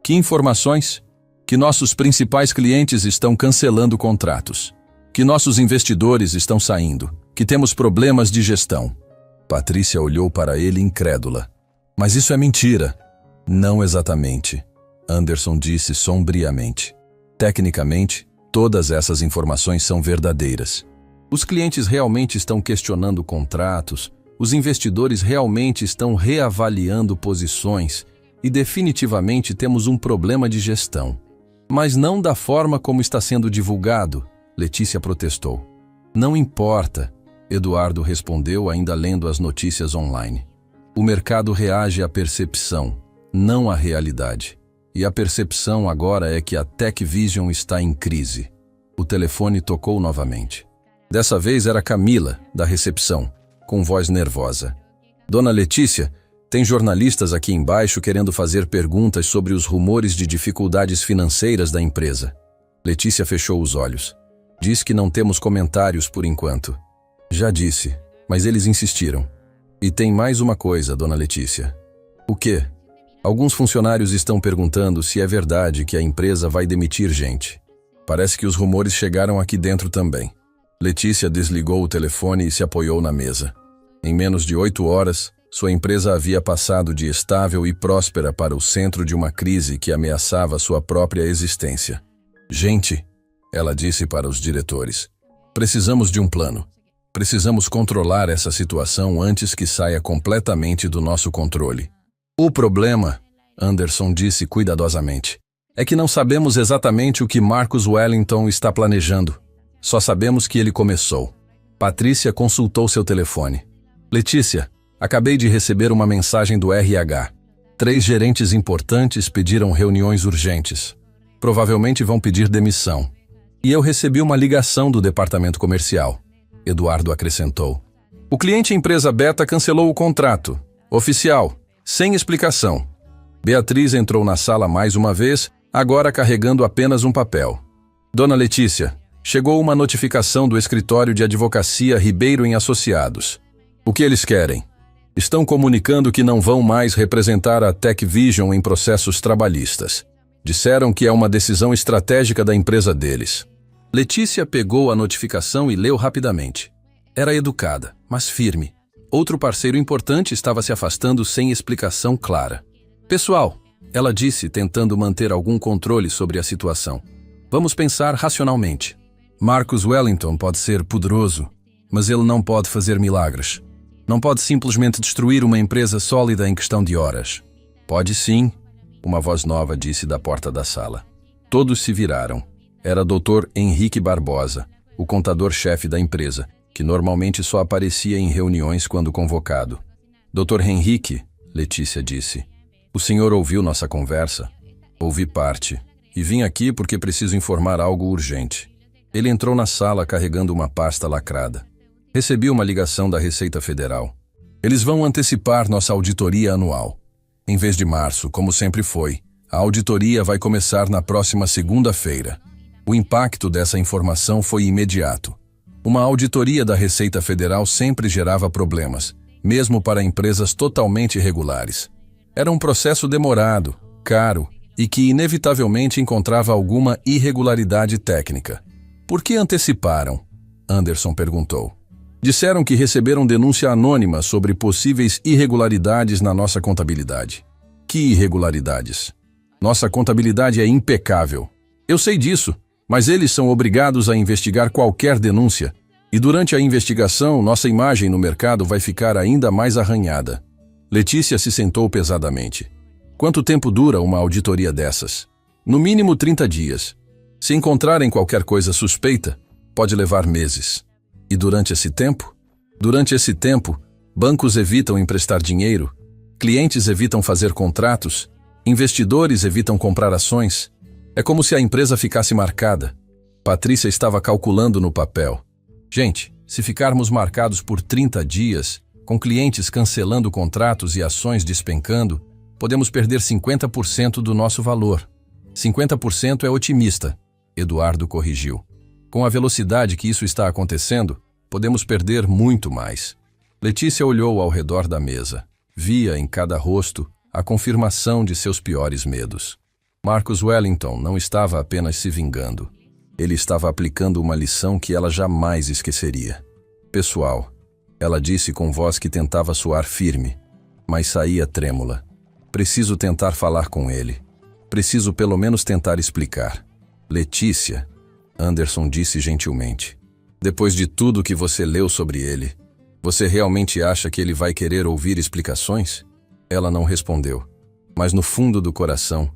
Que informações? Que nossos principais clientes estão cancelando contratos. Que nossos investidores estão saindo. Que temos problemas de gestão. Patrícia olhou para ele incrédula. Mas isso é mentira. Não exatamente, Anderson disse sombriamente. Tecnicamente, todas essas informações são verdadeiras. Os clientes realmente estão questionando contratos, os investidores realmente estão reavaliando posições e definitivamente temos um problema de gestão. Mas não da forma como está sendo divulgado, Letícia protestou. Não importa, Eduardo respondeu ainda lendo as notícias online. O mercado reage à percepção, não à realidade. E a percepção agora é que a Tech Vision está em crise. O telefone tocou novamente. Dessa vez era Camila, da recepção, com voz nervosa. Dona Letícia, tem jornalistas aqui embaixo querendo fazer perguntas sobre os rumores de dificuldades financeiras da empresa. Letícia fechou os olhos. Diz que não temos comentários por enquanto. Já disse, mas eles insistiram. E tem mais uma coisa, Dona Letícia. O quê? Alguns funcionários estão perguntando se é verdade que a empresa vai demitir gente. Parece que os rumores chegaram aqui dentro também. Letícia desligou o telefone e se apoiou na mesa. Em menos de 8 horas, sua empresa havia passado de estável e próspera para o centro de uma crise que ameaçava sua própria existência. Gente, ela disse para os diretores, precisamos de um plano. Precisamos controlar essa situação antes que saia completamente do nosso controle. O problema, Anderson disse cuidadosamente, é que não sabemos exatamente o que Marcus Wellington está planejando. Só sabemos que ele começou. Patrícia consultou seu telefone. Letícia, acabei de receber uma mensagem do RH. 3 gerentes importantes pediram reuniões urgentes. Provavelmente vão pedir demissão. E eu recebi uma ligação do departamento comercial. Eduardo acrescentou. O cliente empresa beta cancelou o contrato. Oficial, sem explicação. Beatriz entrou na sala mais uma vez, agora carregando apenas um papel. Dona Letícia, chegou uma notificação do escritório de advocacia Ribeiro em Associados. O que eles querem? Estão comunicando que não vão mais representar a TechVision em processos trabalhistas. Disseram que é uma decisão estratégica da empresa deles. Letícia pegou a notificação e leu rapidamente. Era educada, mas firme. Outro parceiro importante estava se afastando sem explicação clara. Pessoal, ela disse, tentando manter algum controle sobre a situação. Vamos pensar racionalmente. Marcus Wellington pode ser poderoso, mas ele não pode fazer milagres. Não pode simplesmente destruir uma empresa sólida em questão de horas. Pode sim, uma voz nova disse da porta da sala. Todos se viraram. Era Dr. Henrique Barbosa, o contador-chefe da empresa, que normalmente só aparecia em reuniões quando convocado. Dr. Henrique, Letícia disse, o senhor ouviu nossa conversa? Ouvi parte, e vim aqui porque preciso informar algo urgente. Ele entrou na sala carregando uma pasta lacrada. Recebi uma ligação da Receita Federal. Eles vão antecipar nossa auditoria anual. Em vez de março, como sempre foi, a auditoria vai começar na próxima segunda-feira. O impacto dessa informação foi imediato. Uma auditoria da Receita Federal sempre gerava problemas, mesmo para empresas totalmente regulares. Era um processo demorado, caro e que inevitavelmente encontrava alguma irregularidade técnica. Por que anteciparam? Anderson perguntou. Disseram que receberam denúncia anônima sobre possíveis irregularidades na nossa contabilidade. Que irregularidades? Nossa contabilidade é impecável. Eu sei disso, mas eles são obrigados a investigar qualquer denúncia. E durante a investigação, nossa imagem no mercado vai ficar ainda mais arranhada. Letícia se sentou pesadamente. Quanto tempo dura uma auditoria dessas? No mínimo 30 dias. Se encontrarem qualquer coisa suspeita, pode levar meses. E durante esse tempo? Durante esse tempo, bancos evitam emprestar dinheiro, clientes evitam fazer contratos, investidores evitam comprar ações. É como se a empresa ficasse marcada. Patrícia estava calculando no papel. Gente, se ficarmos marcados por 30 dias, com clientes cancelando contratos e ações despencando, podemos perder 50% do nosso valor. 50% é otimista, Eduardo corrigiu. Com a velocidade que isso está acontecendo, podemos perder muito mais. Letícia olhou ao redor da mesa. Via em cada rosto a confirmação de seus piores medos. Marcus Wellington não estava apenas se vingando. Ele estava aplicando uma lição que ela jamais esqueceria. Pessoal, ela disse com voz que tentava soar firme, mas saía trêmula. Preciso tentar falar com ele. Preciso pelo menos tentar explicar. Letícia, Anderson disse gentilmente. Depois de tudo que você leu sobre ele, você realmente acha que ele vai querer ouvir explicações? Ela não respondeu, mas no fundo do coração,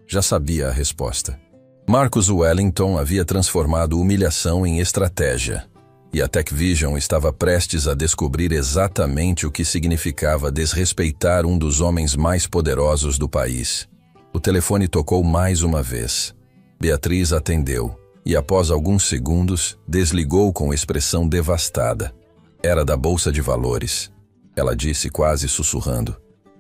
já sabia a resposta. Marcus Wellington havia transformado humilhação em estratégia, e a TechVision estava prestes a descobrir exatamente o que significava desrespeitar um dos homens mais poderosos do país. O telefone tocou mais uma vez. Beatriz atendeu, e após alguns segundos, desligou com expressão devastada. Era da Bolsa de Valores. Ela disse quase sussurrando.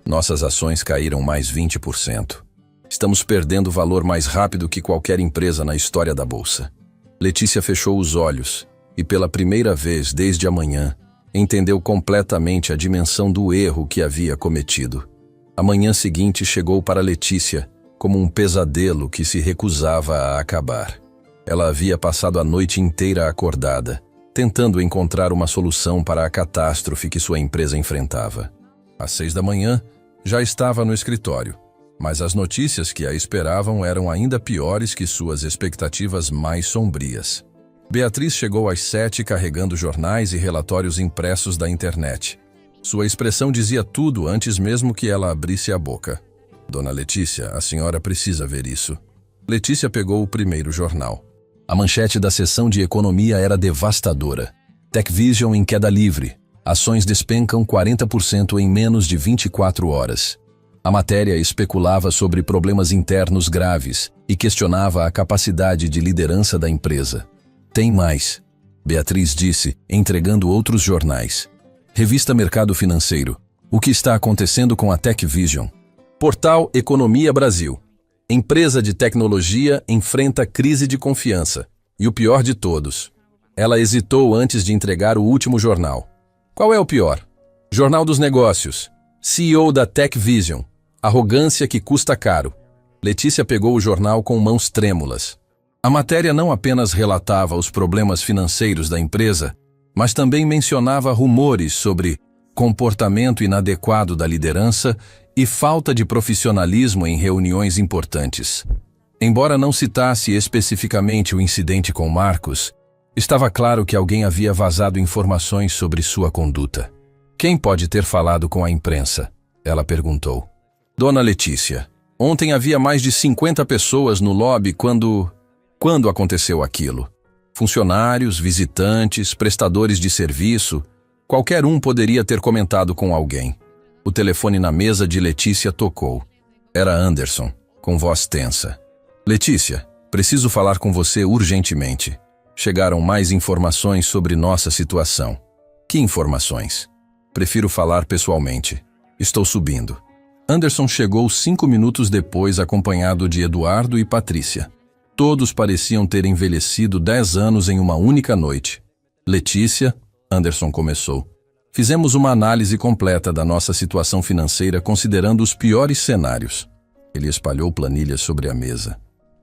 Nossas ações caíram mais 20%. Estamos perdendo valor mais rápido que qualquer empresa na história da Bolsa. Letícia fechou os olhos e, pela primeira vez desde a manhã, entendeu completamente a dimensão do erro que havia cometido. A manhã seguinte chegou para Letícia como um pesadelo que se recusava a acabar. Ela havia passado a noite inteira acordada, tentando encontrar uma solução para a catástrofe que sua empresa enfrentava. Às 6 da manhã, já estava no escritório, mas as notícias que a esperavam eram ainda piores que suas expectativas mais sombrias. Beatriz chegou às 7 carregando jornais e relatórios impressos da internet. Sua expressão dizia tudo antes mesmo que ela abrisse a boca. Dona Letícia, a senhora precisa ver isso. Letícia pegou o primeiro jornal. A manchete da seção de economia era devastadora. TechVision em queda livre. Ações despencam 40% em menos de 24 horas. A matéria especulava sobre problemas internos graves e questionava a capacidade de liderança da empresa. Tem mais, Beatriz disse, entregando outros jornais. Revista Mercado Financeiro. O que está acontecendo com a TechVision? Portal Economia Brasil. Empresa de tecnologia enfrenta crise de confiança. E o pior de todos, ela hesitou antes de entregar o último jornal. Qual é o pior? Jornal dos Negócios. CEO da TechVision. Arrogância que custa caro. Letícia pegou o jornal com mãos trêmulas. A matéria não apenas relatava os problemas financeiros da empresa, mas também mencionava rumores sobre comportamento inadequado da liderança e falta de profissionalismo em reuniões importantes. Embora não citasse especificamente o incidente com Marcos, estava claro que alguém havia vazado informações sobre sua conduta. Quem pode ter falado com a imprensa? Ela perguntou. Dona Letícia, ontem havia mais de 50 pessoas no lobby quando aconteceu aquilo. Funcionários, visitantes, prestadores de serviço, qualquer um poderia ter comentado com alguém. O telefone na mesa de Letícia tocou. Era Anderson, com voz tensa. Letícia, preciso falar com você urgentemente. Chegaram mais informações sobre nossa situação. Que informações? Prefiro falar pessoalmente. Estou subindo. Anderson chegou 5 minutos depois acompanhado de Eduardo e Patrícia. Todos pareciam ter envelhecido 10 anos em uma única noite. Letícia, Anderson começou. Fizemos uma análise completa da nossa situação financeira considerando os piores cenários. Ele espalhou planilhas sobre a mesa.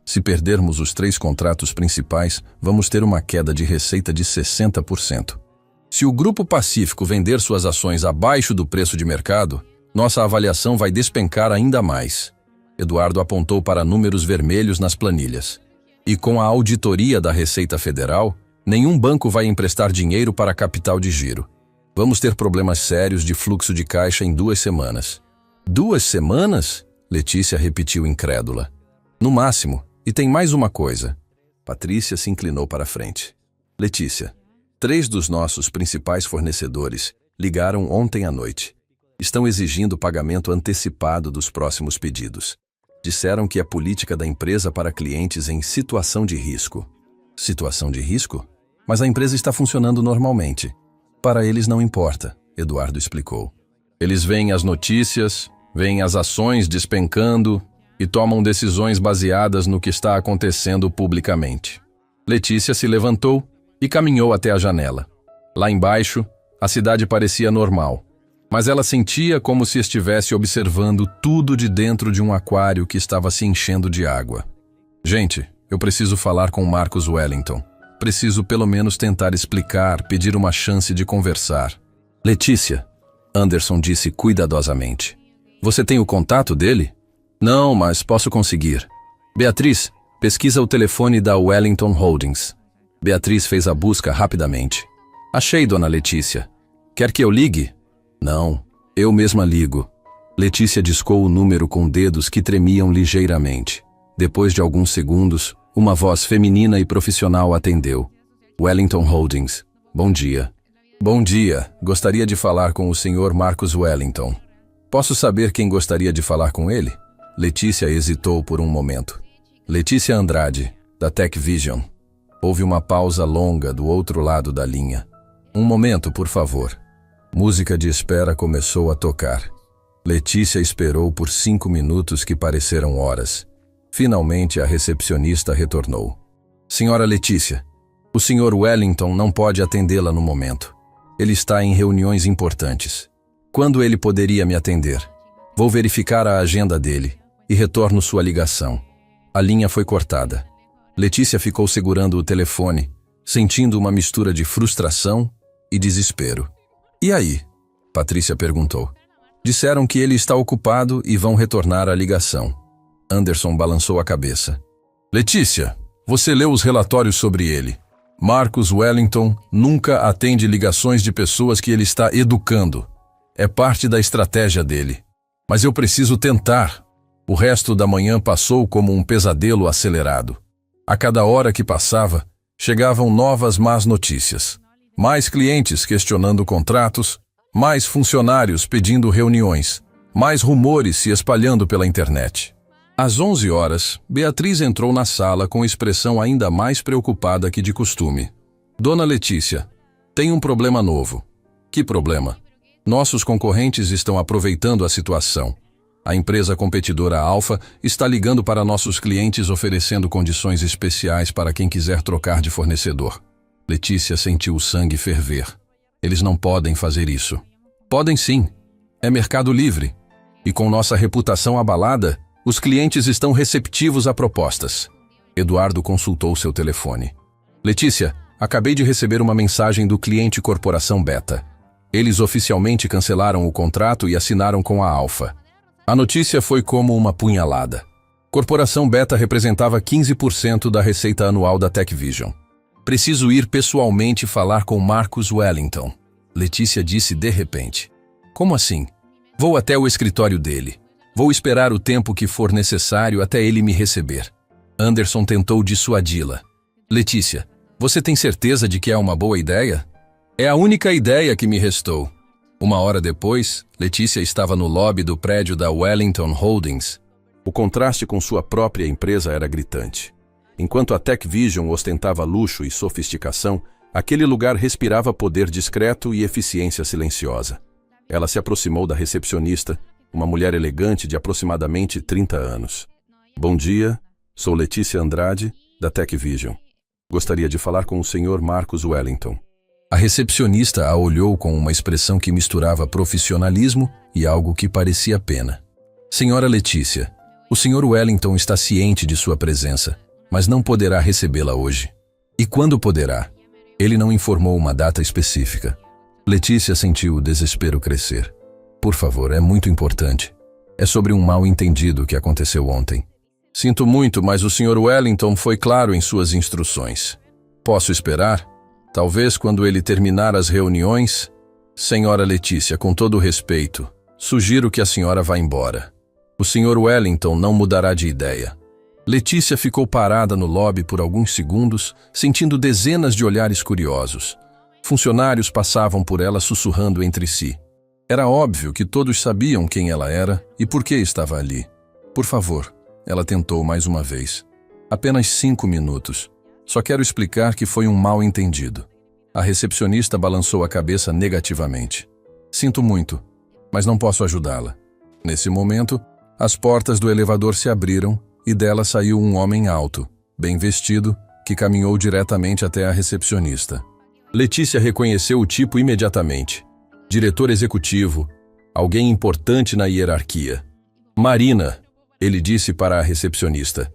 Se perdermos os 3 contratos principais, vamos ter uma queda de receita de 60%. Se o Grupo Pacífico vender suas ações abaixo do preço de mercado, nossa avaliação vai despencar ainda mais. Eduardo apontou para números vermelhos nas planilhas. E com a auditoria da Receita Federal, nenhum banco vai emprestar dinheiro para capital de giro. Vamos ter problemas sérios de fluxo de caixa em 2 semanas. 2 semanas? Letícia repetiu incrédula. No máximo. E tem mais uma coisa. Patrícia se inclinou para a frente. Letícia, 3 dos nossos principais fornecedores ligaram ontem à noite. Estão exigindo pagamento antecipado dos próximos pedidos. Disseram que é política da empresa para clientes em situação de risco. Situação de risco? Mas a empresa está funcionando normalmente. Para eles não importa, Eduardo explicou. Eles veem as notícias, veem as ações despencando e tomam decisões baseadas no que está acontecendo publicamente. Letícia se levantou e caminhou até a janela. Lá embaixo, a cidade parecia normal, mas ela sentia como se estivesse observando tudo de dentro de um aquário que estava se enchendo de água. Gente, eu preciso falar com Marcus Wellington. Preciso pelo menos tentar explicar, pedir uma chance de conversar. Letícia, Anderson disse cuidadosamente. Você tem o contato dele? Não, mas posso conseguir. Beatriz, pesquisa o telefone da Wellington Holdings. Beatriz fez a busca rapidamente. Achei, dona Letícia. Quer que eu ligue? Não, eu mesma ligo. Letícia discou o número com dedos que tremiam ligeiramente. Depois de alguns segundos, uma voz feminina e profissional atendeu. Wellington Holdings. Bom dia. Bom dia. Gostaria de falar com o senhor Marcus Wellington. Posso saber quem gostaria de falar com ele? Letícia hesitou por um momento. Letícia Andrade, da TechVision. Houve uma pausa longa do outro lado da linha. Um momento, por favor. Música de espera começou a tocar. Letícia esperou por 5 minutos que pareceram horas. Finalmente a recepcionista retornou. Senhora Letícia, o senhor Wellington não pode atendê-la no momento. Ele está em reuniões importantes. Quando ele poderia me atender? Vou verificar a agenda dele e retorno sua ligação. A linha foi cortada. Letícia ficou segurando o telefone, sentindo uma mistura de frustração e desespero. E aí? Patrícia perguntou. Disseram que ele está ocupado e vão retornar a ligação. Anderson balançou a cabeça. Letícia, você leu os relatórios sobre ele. Marcus Wellington nunca atende ligações de pessoas que ele está educando. É parte da estratégia dele. Mas eu preciso tentar. O resto da manhã passou como um pesadelo acelerado. A cada hora que passava, chegavam novas más notícias. Mais clientes questionando contratos, mais funcionários pedindo reuniões, mais rumores se espalhando pela internet. Às 11 horas, Beatriz entrou na sala com expressão ainda mais preocupada que de costume. Dona Letícia, tem um problema novo. Que problema? Nossos concorrentes estão aproveitando a situação. A empresa competidora Alfa está ligando para nossos clientes oferecendo condições especiais para quem quiser trocar de fornecedor. Letícia sentiu o sangue ferver. Eles não podem fazer isso. Podem sim. É mercado livre. E com nossa reputação abalada, os clientes estão receptivos a propostas. Eduardo consultou seu telefone. Letícia, acabei de receber uma mensagem do cliente Corporação Beta. Eles oficialmente cancelaram o contrato e assinaram com a Alfa. A notícia foi como uma punhalada. Corporação Beta representava 15% da receita anual da TechVision. Preciso ir pessoalmente falar com Marcus Wellington, Letícia disse de repente. Como assim? Vou até o escritório dele. Vou esperar o tempo que for necessário até ele me receber. Anderson tentou dissuadi-la. Letícia, você tem certeza de que é uma boa ideia? É a única ideia que me restou. Uma hora depois, Letícia estava no lobby do prédio da Wellington Holdings. O contraste com sua própria empresa era gritante. Enquanto a TechVision ostentava luxo e sofisticação, aquele lugar respirava poder discreto e eficiência silenciosa. Ela se aproximou da recepcionista, uma mulher elegante de aproximadamente 30 anos. Bom dia, sou Letícia Andrade, da TechVision. Gostaria de falar com o Sr. Marcus Wellington. A recepcionista a olhou com uma expressão que misturava profissionalismo e algo que parecia pena. Senhora Letícia, o Sr. Wellington está ciente de sua presença, mas não poderá recebê-la hoje. E quando poderá? Ele não informou uma data específica. Letícia sentiu o desespero crescer. Por favor, é muito importante. É sobre um mal-entendido que aconteceu ontem. Sinto muito, mas o Sr. Wellington foi claro em suas instruções. Posso esperar? Talvez quando ele terminar as reuniões... Senhora Letícia, com todo o respeito, sugiro que a senhora vá embora. O Sr. Wellington não mudará de ideia. Letícia ficou parada no lobby por alguns segundos, sentindo dezenas de olhares curiosos. Funcionários passavam por ela sussurrando entre si. Era óbvio que todos sabiam quem ela era e por que estava ali. Por favor, ela tentou mais uma vez. Apenas 5 minutos. Só quero explicar que foi um mal-entendido. A recepcionista balançou a cabeça negativamente. Sinto muito, mas não posso ajudá-la. Nesse momento, as portas do elevador se abriram e dela saiu um homem alto, bem vestido, que caminhou diretamente até a recepcionista. Letícia reconheceu o tipo imediatamente. Diretor executivo, alguém importante na hierarquia. Marina, ele disse para a recepcionista.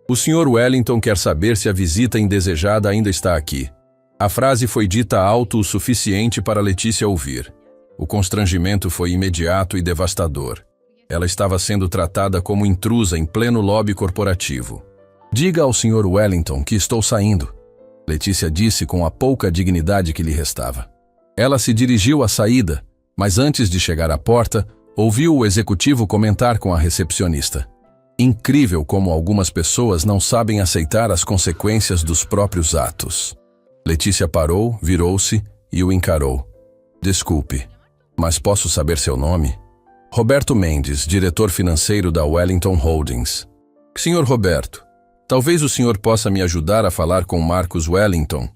O Sr. Wellington quer saber se a visita indesejada ainda está aqui. A frase foi dita alto o suficiente para Letícia ouvir. O constrangimento foi imediato e devastador. Ela estava sendo tratada como intrusa em pleno lobby corporativo. Diga ao Sr. Wellington que estou saindo, Letícia disse com a pouca dignidade que lhe restava. Ela se dirigiu à saída, mas antes de chegar à porta, ouviu o executivo comentar com a recepcionista. Incrível como algumas pessoas não sabem aceitar as consequências dos próprios atos. Letícia parou, virou-se e o encarou. Desculpe, mas posso saber seu nome? Roberto Mendes, diretor financeiro da Wellington Holdings. Senhor Roberto, talvez o senhor possa me ajudar a falar com Marcus Wellington.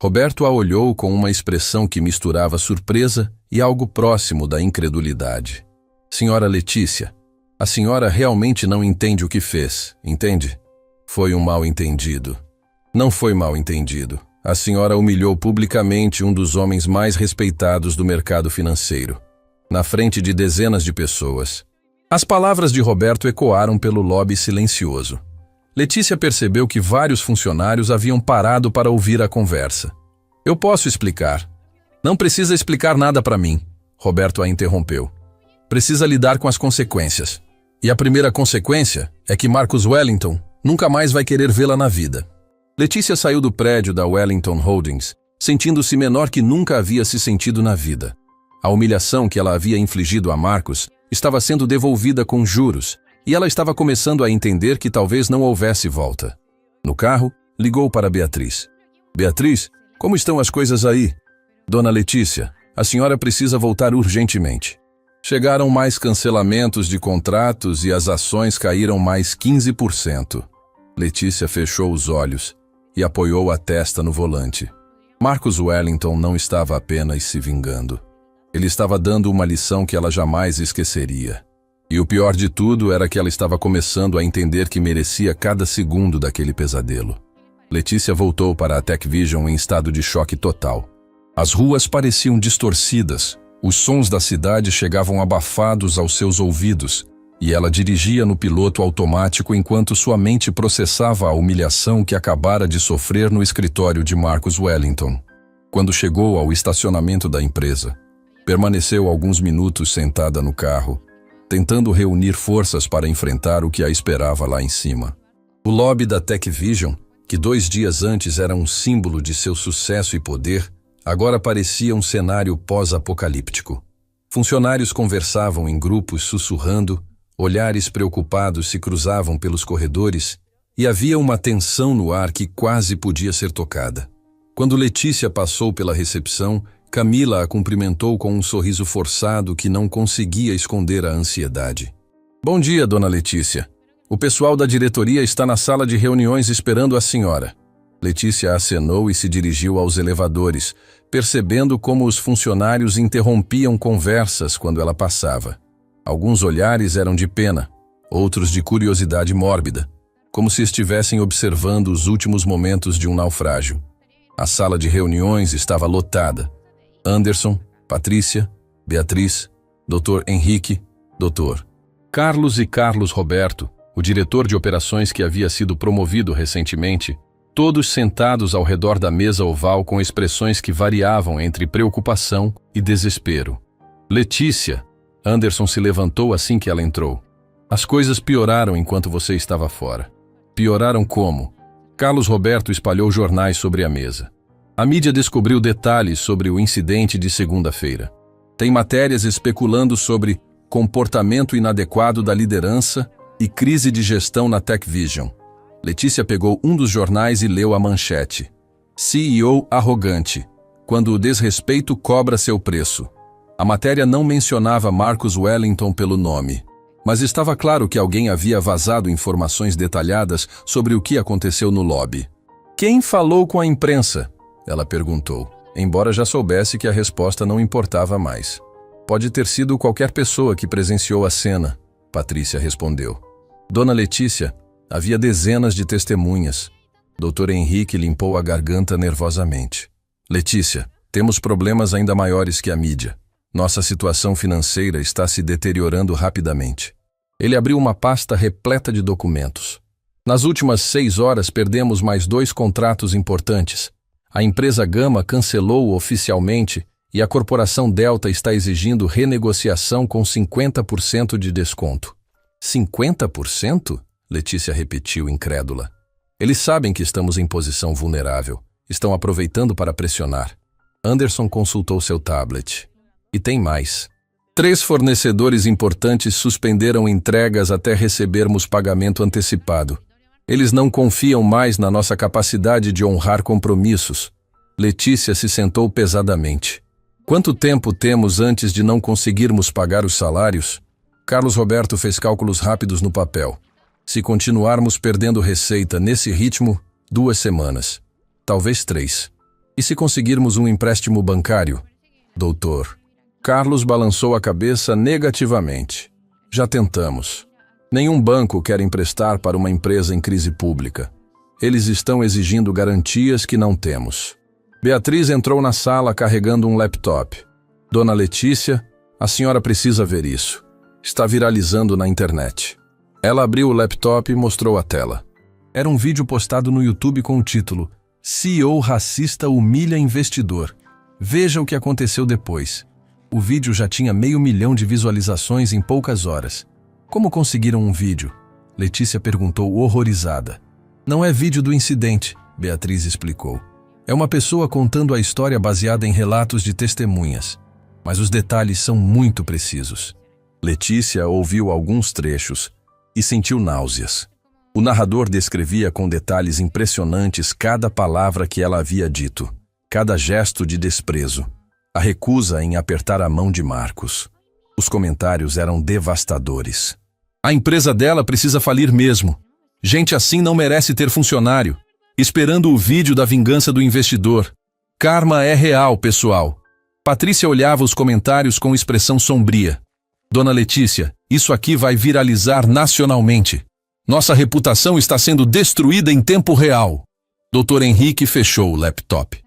Roberto a olhou com uma expressão que misturava surpresa e algo próximo da incredulidade. Senhora Letícia, a senhora realmente não entende o que fez, entende? Foi um mal-entendido. Não foi mal-entendido. A senhora humilhou publicamente um dos homens mais respeitados do mercado financeiro, na frente de dezenas de pessoas. As palavras de Roberto ecoaram pelo lobby silencioso. Letícia percebeu que vários funcionários haviam parado para ouvir a conversa. Eu posso explicar. Não precisa explicar nada para mim, Roberto a interrompeu. Precisa lidar com as consequências. E a primeira consequência é que Marcus Wellington nunca mais vai querer vê-la na vida. Letícia saiu do prédio da Wellington Holdings, sentindo-se menor que nunca havia se sentido na vida. A humilhação que ela havia infligido a Marcus estava sendo devolvida com juros, e ela estava começando a entender que talvez não houvesse volta. No carro, ligou para Beatriz. Beatriz, como estão as coisas aí? Dona Letícia, a senhora precisa voltar urgentemente. Chegaram mais cancelamentos de contratos e as ações caíram mais 15%. Letícia fechou os olhos e apoiou a testa no volante. Marcus Wellington não estava apenas se vingando. Ele estava dando uma lição que ela jamais esqueceria. E o pior de tudo era que ela estava começando a entender que merecia cada segundo daquele pesadelo. Letícia voltou para a TechVision em estado de choque total. As ruas pareciam distorcidas, os sons da cidade chegavam abafados aos seus ouvidos, e ela dirigia no piloto automático enquanto sua mente processava a humilhação que acabara de sofrer no escritório de Marcus Wellington. Quando chegou ao estacionamento da empresa, permaneceu alguns minutos sentada no carro, tentando reunir forças para enfrentar o que a esperava lá em cima. O lobby da TechVision, que 2 dias antes era um símbolo de seu sucesso e poder, agora parecia um cenário pós-apocalíptico. Funcionários conversavam em grupos sussurrando, olhares preocupados se cruzavam pelos corredores e havia uma tensão no ar que quase podia ser tocada. Quando Letícia passou pela recepção, Camila a cumprimentou com um sorriso forçado que não conseguia esconder a ansiedade. Bom dia, dona Letícia. O pessoal da diretoria está na sala de reuniões esperando a senhora. Letícia acenou e se dirigiu aos elevadores, percebendo como os funcionários interrompiam conversas quando ela passava. Alguns olhares eram de pena, outros de curiosidade mórbida, como se estivessem observando os últimos momentos de um naufrágio. A sala de reuniões estava lotada. Anderson, Patrícia, Beatriz, Dr. Henrique, Dr. Carlos e Carlos Roberto, o diretor de operações que havia sido promovido recentemente, todos sentados ao redor da mesa oval com expressões que variavam entre preocupação e desespero. Letícia, Anderson se levantou assim que ela entrou. As coisas pioraram enquanto você estava fora. Pioraram como? Carlos Roberto espalhou jornais sobre a mesa. A mídia descobriu detalhes sobre o incidente de segunda-feira. Tem matérias especulando sobre comportamento inadequado da liderança e crise de gestão na TechVision. Letícia pegou um dos jornais e leu a manchete. CEO arrogante, quando o desrespeito cobra seu preço. A matéria não mencionava Marcus Wellington pelo nome, mas estava claro que alguém havia vazado informações detalhadas sobre o que aconteceu no lobby. Quem falou com a imprensa? Ela perguntou, embora já soubesse que a resposta não importava mais. Pode ter sido qualquer pessoa que presenciou a cena, Patrícia respondeu. Dona Letícia, havia dezenas de testemunhas. Dr. Henrique limpou a garganta nervosamente. Letícia, temos problemas ainda maiores que a mídia. Nossa situação financeira está se deteriorando rapidamente. Ele abriu uma pasta repleta de documentos. Nas últimas 6 horas perdemos mais 2 contratos importantes. A empresa Gama cancelou oficialmente e a corporação Delta está exigindo renegociação com 50% de desconto. 50%? Letícia repetiu incrédula. Eles sabem que estamos em posição vulnerável. Estão aproveitando para pressionar. Anderson consultou seu tablet. E tem mais. 3 fornecedores importantes suspenderam entregas até recebermos pagamento antecipado. Eles não confiam mais na nossa capacidade de honrar compromissos. Letícia se sentou pesadamente. Quanto tempo temos antes de não conseguirmos pagar os salários? Carlos Roberto fez cálculos rápidos no papel. Se continuarmos perdendo receita nesse ritmo, 2 semanas. Talvez 3. E se conseguirmos um empréstimo bancário? Doutor. Carlos balançou a cabeça negativamente. Já tentamos. Nenhum banco quer emprestar para uma empresa em crise pública. Eles estão exigindo garantias que não temos. Beatriz entrou na sala carregando um laptop. Dona Letícia, a senhora precisa ver isso. Está viralizando na internet. Ela abriu o laptop e mostrou a tela. Era um vídeo postado no YouTube com o título CEO racista humilha investidor. Veja o que aconteceu depois. O vídeo já tinha 500 mil de visualizações em poucas horas. Como conseguiram um vídeo? Letícia perguntou horrorizada. Não é vídeo do incidente, Beatriz explicou. É uma pessoa contando a história baseada em relatos de testemunhas. Mas os detalhes são muito precisos. Letícia ouviu alguns trechos e sentiu náuseas. O narrador descrevia com detalhes impressionantes cada palavra que ela havia dito, cada gesto de desprezo, a recusa em apertar a mão de Marcos. Os comentários eram devastadores. A empresa dela precisa falir mesmo. Gente assim não merece ter funcionário. Esperando o vídeo da vingança do investidor. Karma é real, pessoal. Patrícia olhava os comentários com expressão sombria. Dona Letícia, isso aqui vai viralizar nacionalmente. Nossa reputação está sendo destruída em tempo real. Dr. Henrique fechou o laptop.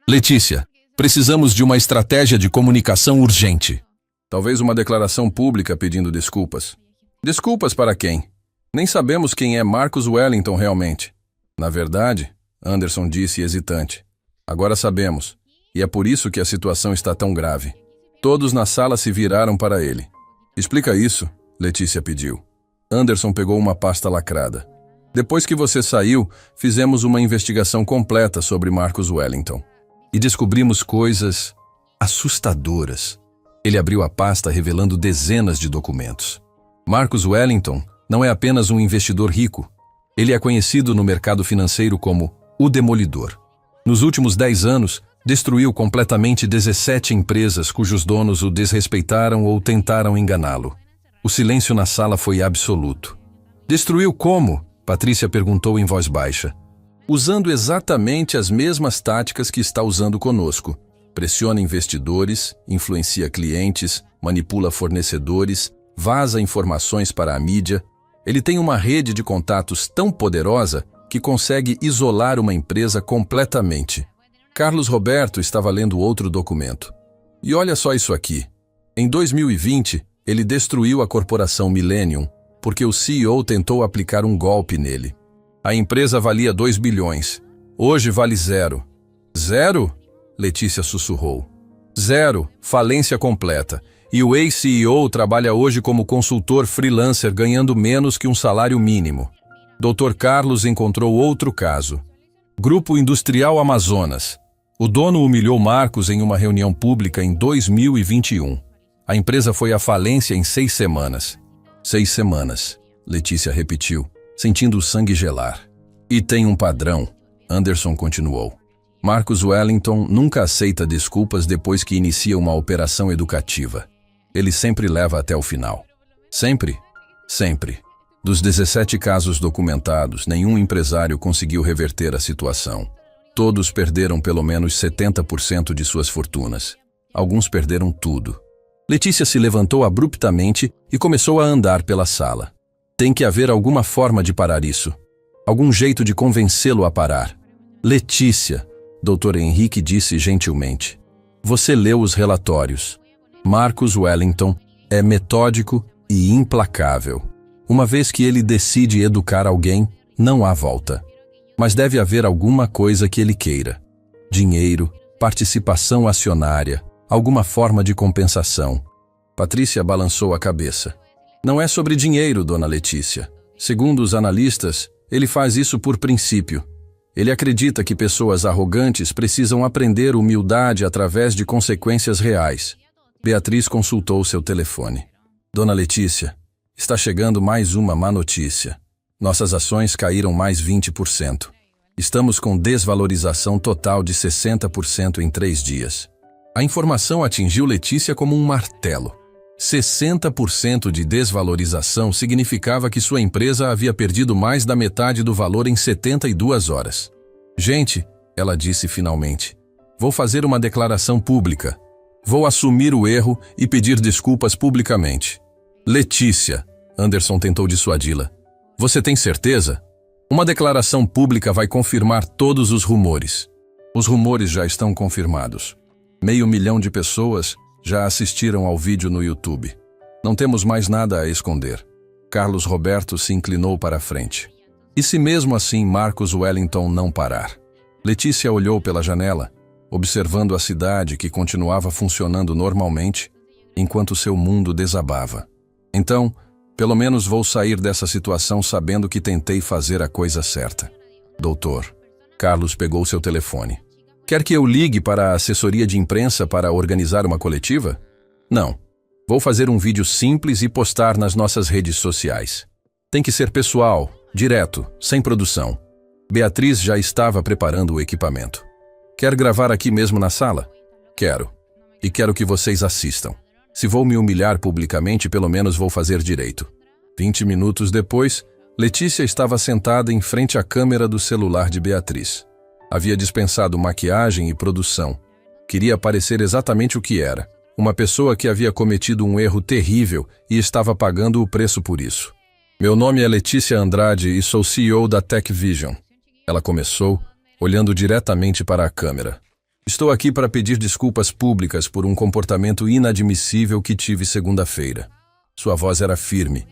Letícia, precisamos de uma estratégia de comunicação urgente. Talvez uma declaração pública pedindo desculpas. Desculpas para quem? Nem sabemos quem é Marcus Wellington realmente. Na verdade, Anderson disse hesitante. Agora sabemos, e é por isso que a situação está tão grave. Todos na sala se viraram para ele. Explica isso, Letícia pediu. Anderson pegou uma pasta lacrada. Depois que você saiu, fizemos uma investigação completa sobre Marcus Wellington. E descobrimos coisas assustadoras. Ele abriu a pasta revelando dezenas de documentos. Marcus Wellington não é apenas um investidor rico. Ele é conhecido no mercado financeiro como o Demolidor. Nos últimos 10 anos, destruiu completamente 17 empresas cujos donos o desrespeitaram ou tentaram enganá-lo. O silêncio na sala foi absoluto. Destruiu como? Patrícia perguntou em voz baixa. Usando exatamente as mesmas táticas que está usando conosco. Pressiona investidores, influencia clientes, manipula fornecedores, vaza informações para a mídia. Ele tem uma rede de contatos tão poderosa que consegue isolar uma empresa completamente. Carlos Roberto estava lendo outro documento. E olha só isso aqui. Em 2020, ele destruiu a corporação Millennium porque o CEO tentou aplicar um golpe nele. A empresa valia 2 bilhões. Hoje vale 0. 0? Letícia sussurrou. 0, falência completa. E o ex-CEO trabalha hoje como consultor freelancer ganhando menos que um salário mínimo. Dr. Carlos encontrou outro caso. Grupo Industrial Amazonas. O dono humilhou Marcos em uma reunião pública em 2021. A empresa foi à falência em 6 semanas. 6 semanas, Letícia repetiu, sentindo o sangue gelar. E tem um padrão, Anderson continuou. Marcus Wellington nunca aceita desculpas depois que inicia uma operação educativa. Ele sempre leva até o final. Sempre? Sempre. Dos 17 casos documentados, nenhum empresário conseguiu reverter a situação. Todos perderam pelo menos 70% de suas fortunas. Alguns perderam tudo. Letícia se levantou abruptamente e começou a andar pela sala. Tem que haver alguma forma de parar isso. Algum jeito de convencê-lo a parar. Letícia, Dr. Henrique disse gentilmente. Você leu os relatórios. Marcus Wellington é metódico e implacável. Uma vez que ele decide educar alguém, não há volta. Mas deve haver alguma coisa que ele queira. Dinheiro, participação acionária, alguma forma de compensação. Patrícia balançou a cabeça. Não é sobre dinheiro, dona Letícia. Segundo os analistas, ele faz isso por princípio. Ele acredita que pessoas arrogantes precisam aprender humildade através de consequências reais. Beatriz consultou seu telefone. Dona Letícia, está chegando mais uma má notícia. Nossas ações caíram mais 20%. Estamos com desvalorização total de 60% em 3 dias. A informação atingiu Letícia como um martelo. 60% de desvalorização significava que sua empresa havia perdido mais da metade do valor em 72 horas. Gente, ela disse finalmente, vou fazer uma declaração pública. Vou assumir o erro e pedir desculpas publicamente. Letícia, Anderson tentou dissuadi-la. Você tem certeza? Uma declaração pública vai confirmar todos os rumores. Os rumores já estão confirmados. 500 mil de pessoas já assistiram ao vídeo no YouTube. Não temos mais nada a esconder. Carlos Roberto se inclinou para a frente. E se mesmo assim Marcus Wellington não parar? Letícia olhou pela janela, observando a cidade que continuava funcionando normalmente, enquanto seu mundo desabava. Então, pelo menos vou sair dessa situação sabendo que tentei fazer a coisa certa. Doutor, Carlos pegou seu telefone. Quer que eu ligue para a assessoria de imprensa para organizar uma coletiva? Não. Vou fazer um vídeo simples e postar nas nossas redes sociais. Tem que ser pessoal, direto, sem produção. Beatriz já estava preparando o equipamento. Quer gravar aqui mesmo na sala? Quero. E quero que vocês assistam. Se vou me humilhar publicamente, pelo menos vou fazer direito. 20 minutos depois, Letícia estava sentada em frente à câmera do celular de Beatriz. Havia dispensado maquiagem e produção. Queria parecer exatamente o que era. Uma pessoa que havia cometido um erro terrível e estava pagando o preço por isso. Meu nome é Letícia Andrade e sou CEO da Tech Vision. Ela começou, olhando diretamente para a câmera. Estou aqui para pedir desculpas públicas por um comportamento inadmissível que tive segunda-feira. Sua voz era firme,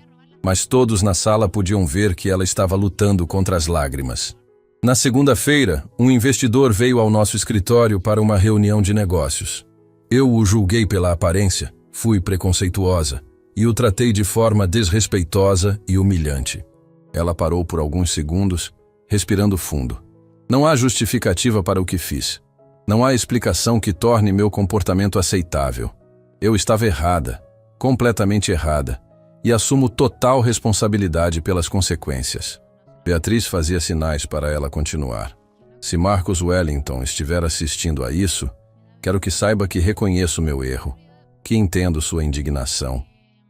mas todos na sala podiam ver que ela estava lutando contra as lágrimas. Na segunda-feira, um investidor veio ao nosso escritório para uma reunião de negócios. Eu o julguei pela aparência, fui preconceituosa e o tratei de forma desrespeitosa e humilhante. Ela parou por alguns segundos, respirando fundo. Não há justificativa para o que fiz. Não há explicação que torne meu comportamento aceitável. Eu estava errada, completamente errada, e assumo total responsabilidade pelas consequências. Beatriz fazia sinais para ela continuar. Se Marcus Wellington estiver assistindo a isso, quero que saiba que reconheço meu erro, que entendo sua indignação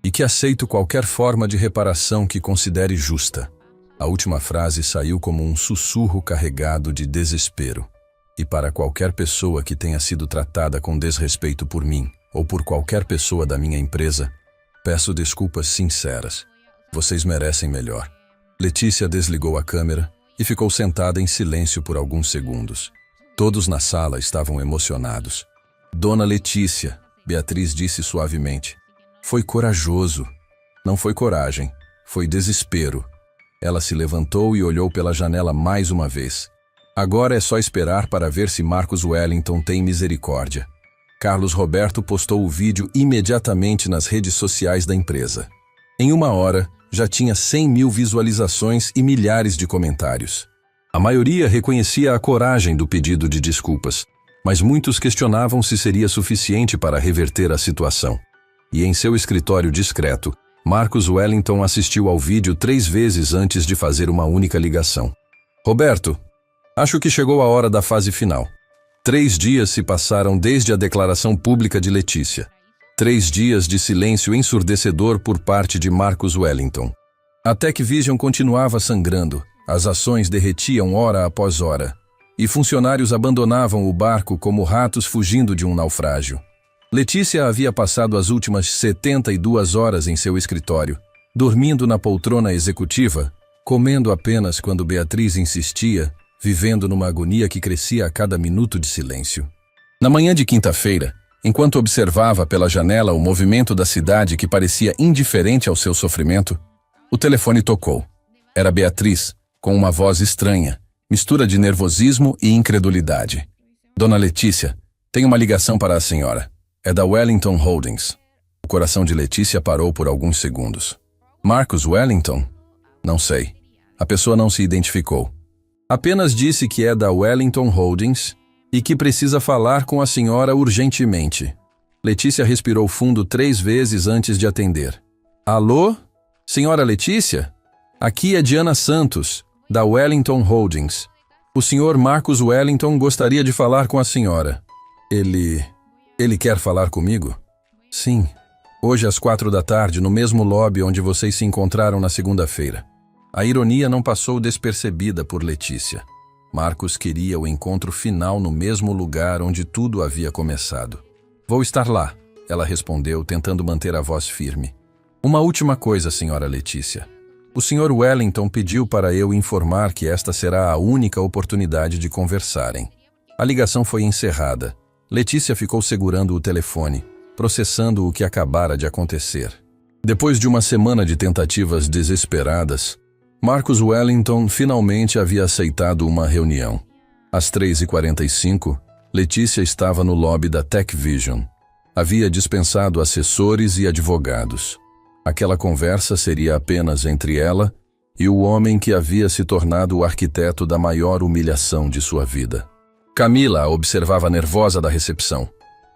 e que aceito qualquer forma de reparação que considere justa. A última frase saiu como um sussurro carregado de desespero. E para qualquer pessoa que tenha sido tratada com desrespeito por mim ou por qualquer pessoa da minha empresa, peço desculpas sinceras. Vocês merecem melhor. Letícia desligou a câmera e ficou sentada em silêncio por alguns segundos. Todos na sala estavam emocionados. Dona Letícia, Beatriz disse suavemente, foi corajoso. Não foi coragem, foi desespero. Ela se levantou e olhou pela janela mais uma vez. Agora é só esperar para ver se Marcus Wellington tem misericórdia. Carlos Roberto postou o vídeo imediatamente nas redes sociais da empresa. Em 1 hora, já tinha 100.000 visualizações e milhares de comentários. A maioria reconhecia a coragem do pedido de desculpas, mas muitos questionavam se seria suficiente para reverter a situação. E em seu escritório discreto, Marcus Wellington assistiu ao vídeo 3 vezes antes de fazer uma única ligação. Roberto, acho que chegou a hora da fase final. 3 dias se passaram desde a declaração pública de Letícia. 3 dias de silêncio ensurdecedor por parte de Marcus Wellington. A Tech Vision continuava sangrando, as ações derretiam hora após hora, e funcionários abandonavam o barco como ratos fugindo de um naufrágio. Letícia havia passado as últimas 72 horas em seu escritório, dormindo na poltrona executiva, comendo apenas quando Beatriz insistia, vivendo numa agonia que crescia a cada minuto de silêncio. Na manhã de quinta-feira, enquanto observava pela janela o movimento da cidade que parecia indiferente ao seu sofrimento, o telefone tocou. Era Beatriz, com uma voz estranha, mistura de nervosismo e incredulidade. Dona Letícia, tenho uma ligação para a senhora. É da Wellington Holdings. O coração de Letícia parou por alguns segundos. Marcus Wellington? Não sei. A pessoa não se identificou. Apenas disse que é da Wellington Holdings e que precisa falar com a senhora urgentemente. Letícia respirou fundo 3 vezes antes de atender. Alô? Senhora Letícia? Aqui é Diana Santos, da Wellington Holdings. O senhor Marcus Wellington gostaria de falar com a senhora. Ele quer falar comigo? Sim. Hoje às 4 da tarde, no mesmo lobby onde vocês se encontraram na segunda-feira. A ironia não passou despercebida por Letícia. Marcus queria o encontro final no mesmo lugar onde tudo havia começado. Vou estar lá, ela respondeu, tentando manter a voz firme. Uma última coisa, senhora Letícia. O senhor Wellington pediu para eu informar que esta será a única oportunidade de conversarem. A ligação foi encerrada. Letícia ficou segurando o telefone, processando o que acabara de acontecer. Depois de uma semana de tentativas desesperadas, Marcus Wellington finalmente havia aceitado uma reunião. Às 3h45, Letícia estava no lobby da Tech Vision. Havia dispensado assessores e advogados. Aquela conversa seria apenas entre ela e o homem que havia se tornado o arquiteto da maior humilhação de sua vida. Camila a observava nervosa da recepção.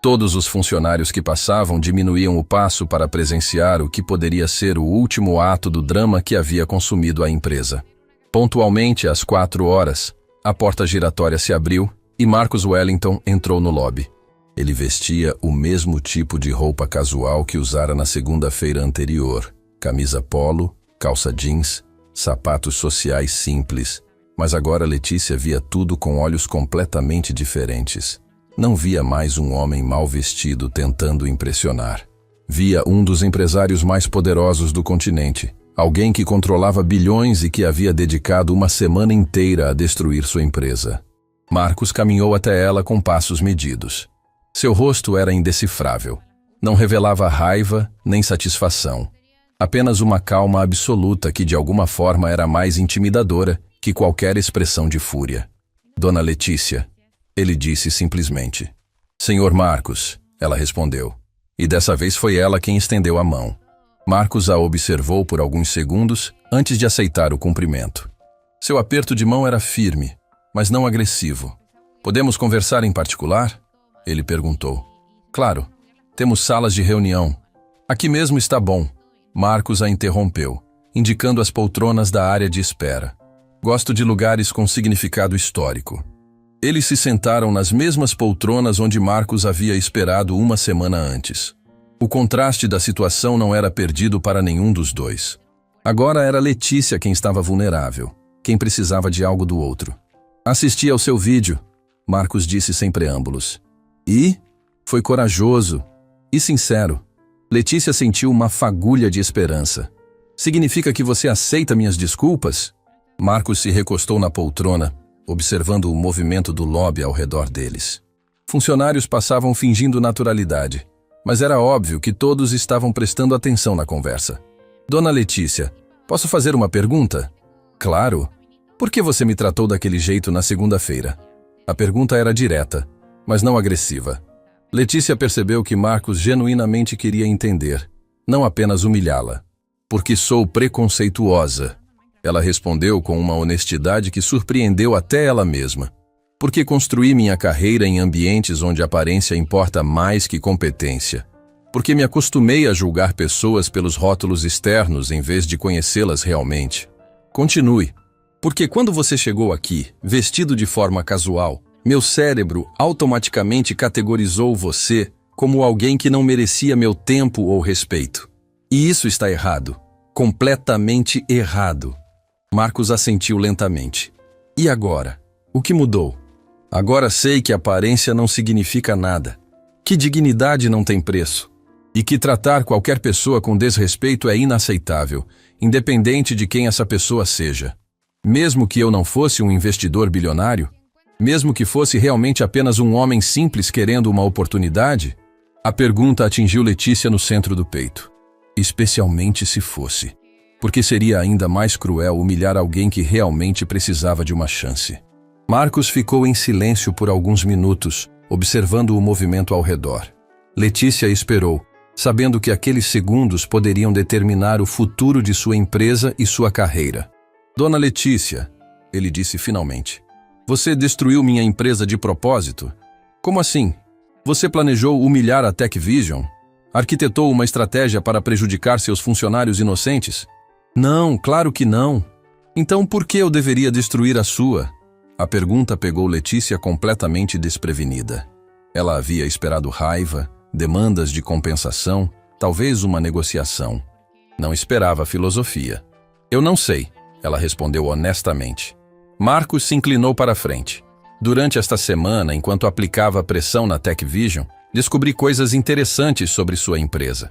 Todos os funcionários que passavam diminuíam o passo para presenciar o que poderia ser o último ato do drama que havia consumido a empresa. Pontualmente às 4 horas, a porta giratória se abriu e Marcus Wellington entrou no lobby. Ele vestia o mesmo tipo de roupa casual que usara na segunda-feira anterior. Camisa polo, calça jeans, sapatos sociais simples. Mas agora Letícia via tudo com olhos completamente diferentes. Não via mais um homem mal vestido tentando impressionar. Via um dos empresários mais poderosos do continente, alguém que controlava bilhões e que havia dedicado uma semana inteira a destruir sua empresa. Marcos caminhou até ela com passos medidos. Seu rosto era indecifrável. Não revelava raiva nem satisfação. Apenas uma calma absoluta que de alguma forma era mais intimidadora que qualquer expressão de fúria. Dona Letícia, ele disse simplesmente. Senhor Marcos, ela respondeu. E dessa vez foi ela quem estendeu a mão. Marcos a observou por alguns segundos antes de aceitar o cumprimento. Seu aperto de mão era firme, mas não agressivo. Podemos conversar em particular? Ele perguntou. Claro, temos salas de reunião. Aqui mesmo está bom. Marcos a interrompeu, indicando as poltronas da área de espera. Gosto de lugares com significado histórico. Eles se sentaram nas mesmas poltronas onde Marcos havia esperado uma semana antes. O contraste da situação não era perdido para nenhum dos dois. Agora era Letícia quem estava vulnerável, quem precisava de algo do outro. Assisti ao seu vídeo, Marcos disse sem preâmbulos. E? Foi corajoso e sincero. Letícia sentiu uma fagulha de esperança. Significa que você aceita minhas desculpas? Marcos se recostou na poltrona, observando o movimento do lobby ao redor deles. Funcionários passavam fingindo naturalidade, mas era óbvio que todos estavam prestando atenção na conversa. Dona Letícia, posso fazer uma pergunta? Claro. Por que você me tratou daquele jeito na segunda-feira? A pergunta era direta, mas não agressiva. Letícia percebeu que Marcos genuinamente queria entender, não apenas humilhá-la. Porque sou preconceituosa. Ela respondeu com uma honestidade que surpreendeu até ela mesma. Porque construí minha carreira em ambientes onde a aparência importa mais que competência. Porque me acostumei a julgar pessoas pelos rótulos externos em vez de conhecê-las realmente. Continue. Porque quando você chegou aqui, vestido de forma casual, meu cérebro automaticamente categorizou você como alguém que não merecia meu tempo ou respeito. E isso está errado. Completamente errado. Marcos assentiu lentamente. E agora? O que mudou? Agora sei que aparência não significa nada. Que dignidade não tem preço. E que tratar qualquer pessoa com desrespeito é inaceitável, independente de quem essa pessoa seja. Mesmo que eu não fosse um investidor bilionário, mesmo que fosse realmente apenas um homem simples querendo uma oportunidade, a pergunta atingiu Letícia no centro do peito. Especialmente se fosse. Porque seria ainda mais cruel humilhar alguém que realmente precisava de uma chance. Marcos ficou em silêncio por alguns minutos, observando o movimento ao redor. Letícia esperou, sabendo que aqueles segundos poderiam determinar o futuro de sua empresa e sua carreira. Dona Letícia, ele disse finalmente, você destruiu minha empresa de propósito? Como assim? Você planejou humilhar a TechVision? Arquitetou uma estratégia para prejudicar seus funcionários inocentes? Não, claro que não. Então por que eu deveria destruir a sua? A pergunta pegou Letícia completamente desprevenida. Ela havia esperado raiva, demandas de compensação, talvez uma negociação. Não esperava filosofia. Eu não sei, ela respondeu honestamente. Marcos se inclinou para a frente. Durante esta semana, enquanto aplicava pressão na TechVision, descobri coisas interessantes sobre sua empresa.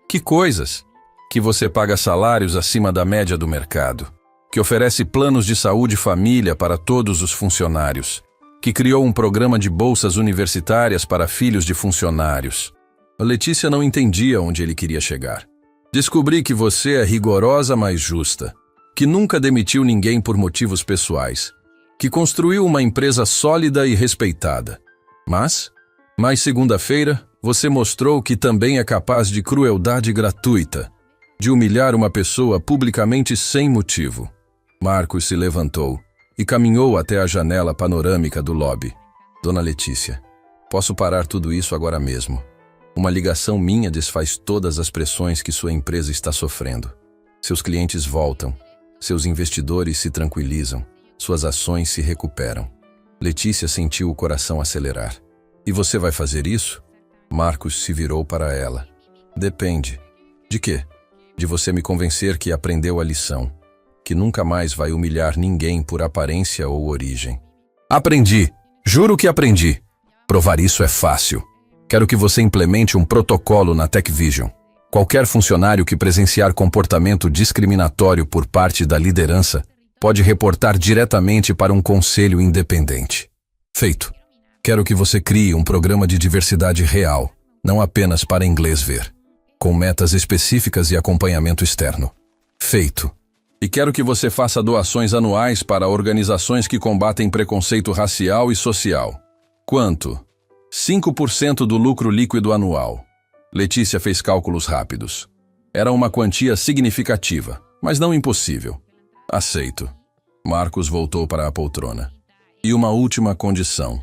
Que coisas? Que você paga salários acima da média do mercado, que oferece planos de saúde e família para todos os funcionários, que criou um programa de bolsas universitárias para filhos de funcionários. A Letícia não entendia onde ele queria chegar. Descobri que você é rigorosa, mas justa, que nunca demitiu ninguém por motivos pessoais, que construiu uma empresa sólida e respeitada. Mas segunda-feira, você mostrou que também é capaz de crueldade gratuita, de humilhar uma pessoa publicamente sem motivo. Marcos se levantou e caminhou até a janela panorâmica do lobby. Dona Letícia, posso parar tudo isso agora mesmo. Uma ligação minha desfaz todas as pressões que sua empresa está sofrendo. Seus clientes voltam, seus investidores se tranquilizam, suas ações se recuperam. Letícia sentiu o coração acelerar. E você vai fazer isso? Marcos se virou para ela. Depende. De quê? De você me convencer que aprendeu a lição, que nunca mais vai humilhar ninguém por aparência ou origem. Aprendi! Juro que aprendi! Provar isso é fácil. Quero que você implemente um protocolo na TechVision. Qualquer funcionário que presenciar comportamento discriminatório por parte da liderança pode reportar diretamente para um conselho independente. Feito. Quero que você crie um programa de diversidade real, não apenas para inglês ver, com metas específicas e acompanhamento externo. Feito. E quero que você faça doações anuais para organizações que combatem preconceito racial e social. Quanto? 5% do lucro líquido anual. Letícia fez cálculos rápidos. Era uma quantia significativa, mas não impossível. Aceito. Marcos voltou para a poltrona. E uma última condição.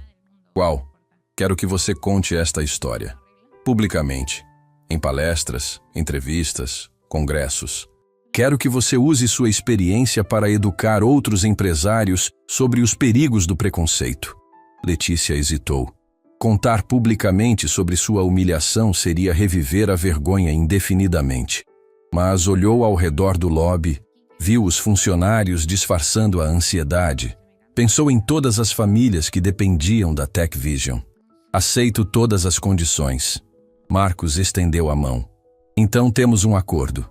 Qual? Quero que você conte esta história. Publicamente. Em palestras, entrevistas, congressos. Quero que você use sua experiência para educar outros empresários sobre os perigos do preconceito. Letícia hesitou. Contar publicamente sobre sua humilhação seria reviver a vergonha indefinidamente. Mas olhou ao redor do lobby, viu os funcionários disfarçando a ansiedade, pensou em todas as famílias que dependiam da TechVision. Aceito todas as condições. Marcos estendeu a mão. Então temos um acordo.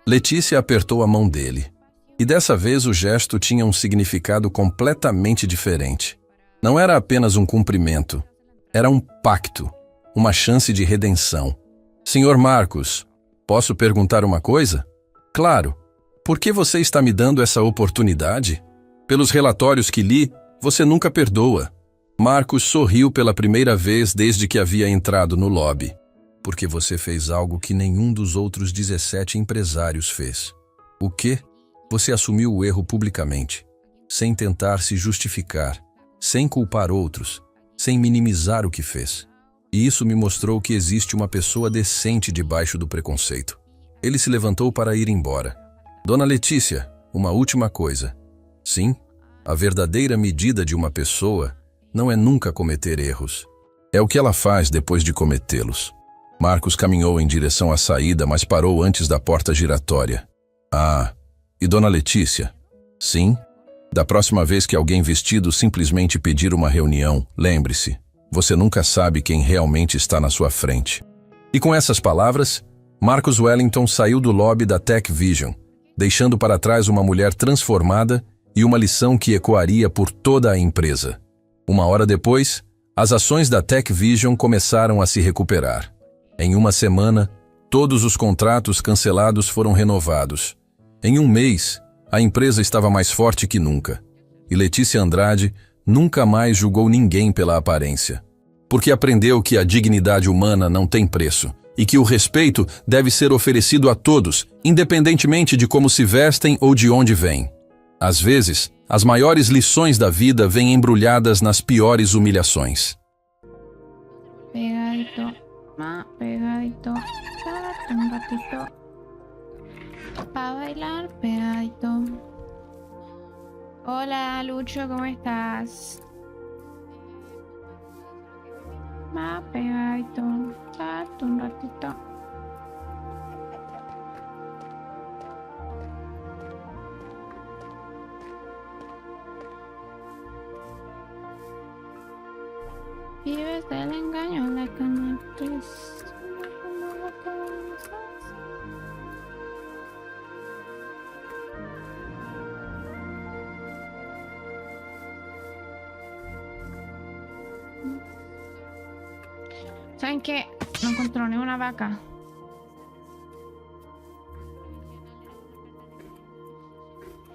Letícia apertou a mão dele. E dessa vez o gesto tinha um significado completamente diferente. Não era apenas um cumprimento. Era um pacto, uma chance de redenção. Senhor Marcos, posso perguntar uma coisa? Claro. Por que você está me dando essa oportunidade? Pelos relatórios que li, você nunca perdoa. Marcos sorriu pela primeira vez desde que havia entrado no lobby. Porque você fez algo que nenhum dos outros 17 empresários fez. O quê? Você assumiu o erro publicamente, sem tentar se justificar, sem culpar outros, sem minimizar o que fez. E isso me mostrou que existe uma pessoa decente debaixo do preconceito. Ele se levantou para ir embora. Dona Letícia, uma última coisa. Sim, a verdadeira medida de uma pessoa não é nunca cometer erros. É o que ela faz depois de cometê-los. Marcos caminhou em direção à saída, mas parou antes da porta giratória. Ah, e Dona Letícia? Sim? Da próxima vez que alguém vestido simplesmente pedir uma reunião, lembre-se, você nunca sabe quem realmente está na sua frente. E com essas palavras, Marcos Wellington saiu do lobby da TechVision, deixando para trás uma mulher transformada e uma lição que ecoaria por toda a empresa. Uma hora depois, as ações da TechVision começaram a se recuperar. Em uma semana, todos os contratos cancelados foram renovados. Em um mês, a empresa estava mais forte que nunca. E Letícia Andrade nunca mais julgou ninguém pela aparência. Porque aprendeu que a dignidade humana não tem preço e que o respeito deve ser oferecido a todos, independentemente de como se vestem ou de onde vêm. Às vezes, as maiores lições da vida vêm embrulhadas nas piores humilhações. Pegadito, pegadito, un ratito. Para bailar, pegadito. Hola, Lucho, ¿cómo estás? Más pegadito, un ratito. Vives del engaño, la actriz. ¿Saben qué? No encontró ni una vaca.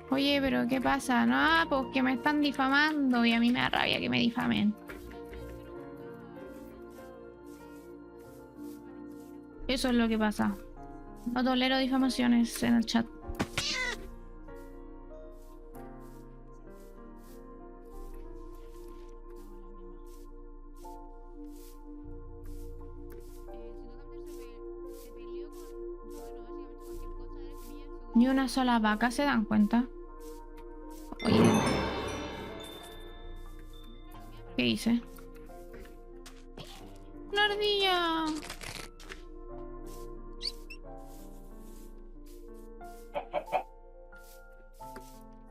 Oye, pero ¿qué pasa? No, pues que me están difamando y a mí me da rabia que me difamen. Eso es lo que pasa. No tolero difamaciones en el chat. Ni una sola vaca, ¿se dan cuenta? Oye, ¿qué hice? ¡Una ardilla!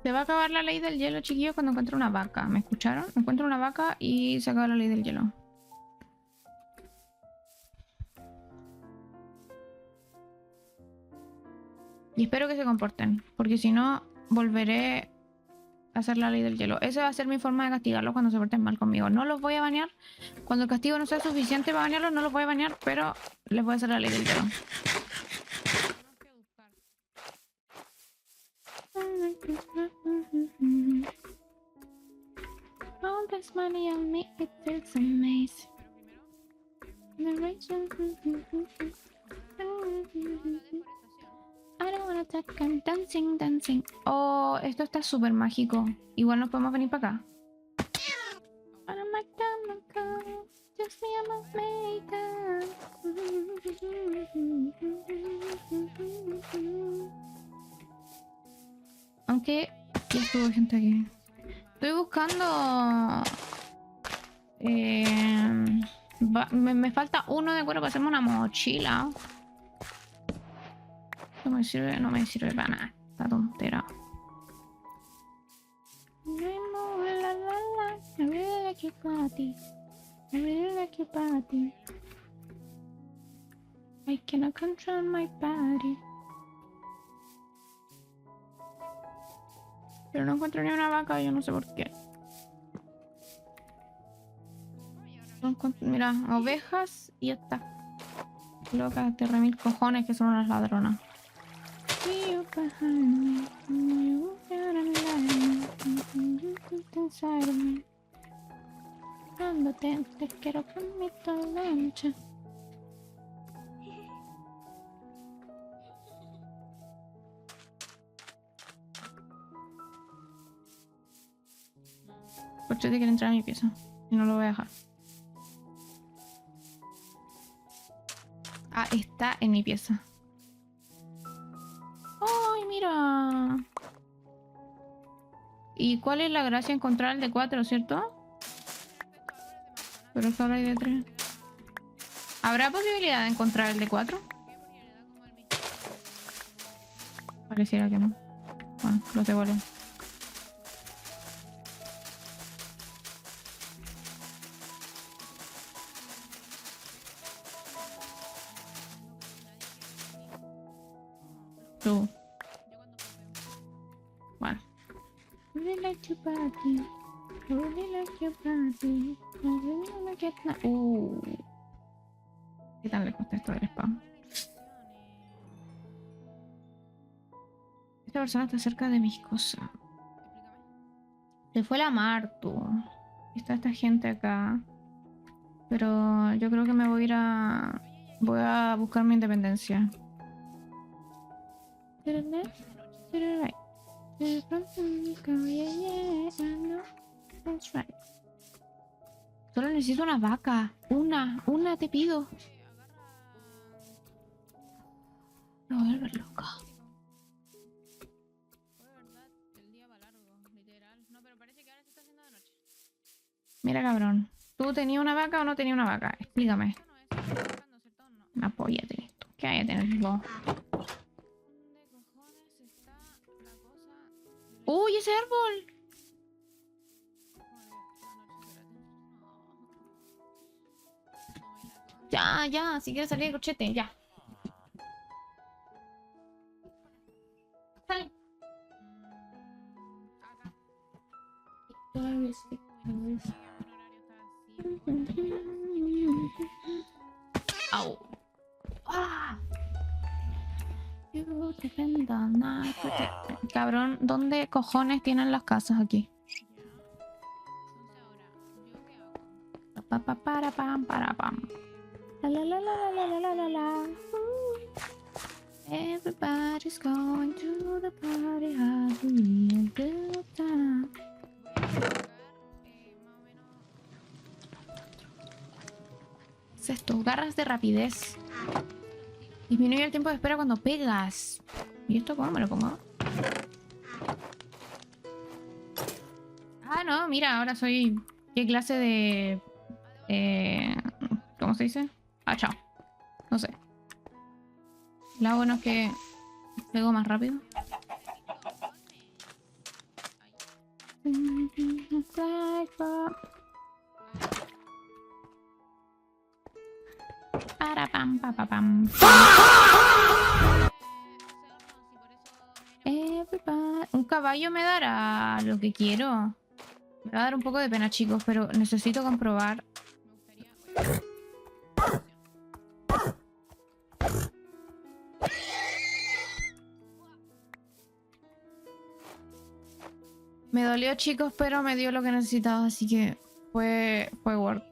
Se va a acabar la ley del hielo, chiquillos, cuando encuentre una vaca. ¿Me escucharon? Encuentro una vaca y se acaba la ley del hielo. Y espero que se comporten, porque si no, volveré a hacer la ley del hielo. Esa va a ser mi forma de castigarlos cuando se porten mal conmigo. No los voy a banear. Cuando el castigo no sea suficiente para banearlos, no los voy a banear, pero les voy a hacer la ley del hielo. All this money on me, it feels amazing. I don't wanna talk, I'm dancing, dancing. Oh, esto está súper mágico. Igual nos podemos venir para acá. Just me and my makeup. Aunque ya estuvo gente aquí. Estoy buscando... me falta uno de cuero para hacerme una mochila. No me sirve para nada. Esta tontera. I really like your body. I really like your body. I cannot control my body. Pero no encuentro ni una vaca, yo no sé por qué. Mira, ovejas y ya está. Loca, te remil cojones que son unas ladronas. Te quiero con mi lancha. Por si te quiere entrar a mi pieza y no lo voy a dejar. Ah, está en mi pieza. ¡Ay, mira! ¿Y cuál es la gracia de encontrar el de 4, cierto? Pero solo hay de 3. ¿Habrá posibilidad de encontrar el de 4? Pareciera que no. Bueno, los devuelven. Tú. Bueno. Really like your body. I really like your body. I really wanna get na ¿Qué tan lejos está esto del spam? Esta persona está cerca de mis cosas. Se fue la Martu. Está esta gente acá. Pero yo creo que me voy a ir a... Voy a buscar mi independencia. To the left, to the right. To the front, yeah, I know. That's right. Solo necesito una vaca. Una te pido. Me voy a volver loca. Mira, cabrón. ¿Tú tenías una vaca o no tenías una vaca? Explícame. Una polla tenés tú. ¿Qué hay a tener vos? ¡Uy, ese árbol! Ya, si quieres salir de cochete, ya. Sale. Au. Ah. Cabrón, ¿dónde cojones tienen las casas aquí? Para pam. La. Everybody's going to the party, have a real good time. ¿Qué es esto? Garras de rapidez. Disminuye el tiempo de espera cuando pegas. ¿Y esto cómo me lo pongo? Ah, no, mira, ahora soy... ¿Qué clase de...? ¿Cómo se dice? Ah, chao. No sé. Lo bueno es que pego más rápido. Para pam. caballo me dará lo que quiero. Me va a dar un poco de pena, chicos, pero necesito comprobar. Me dolió, chicos, pero me dio lo que necesitaba, así que fue worth.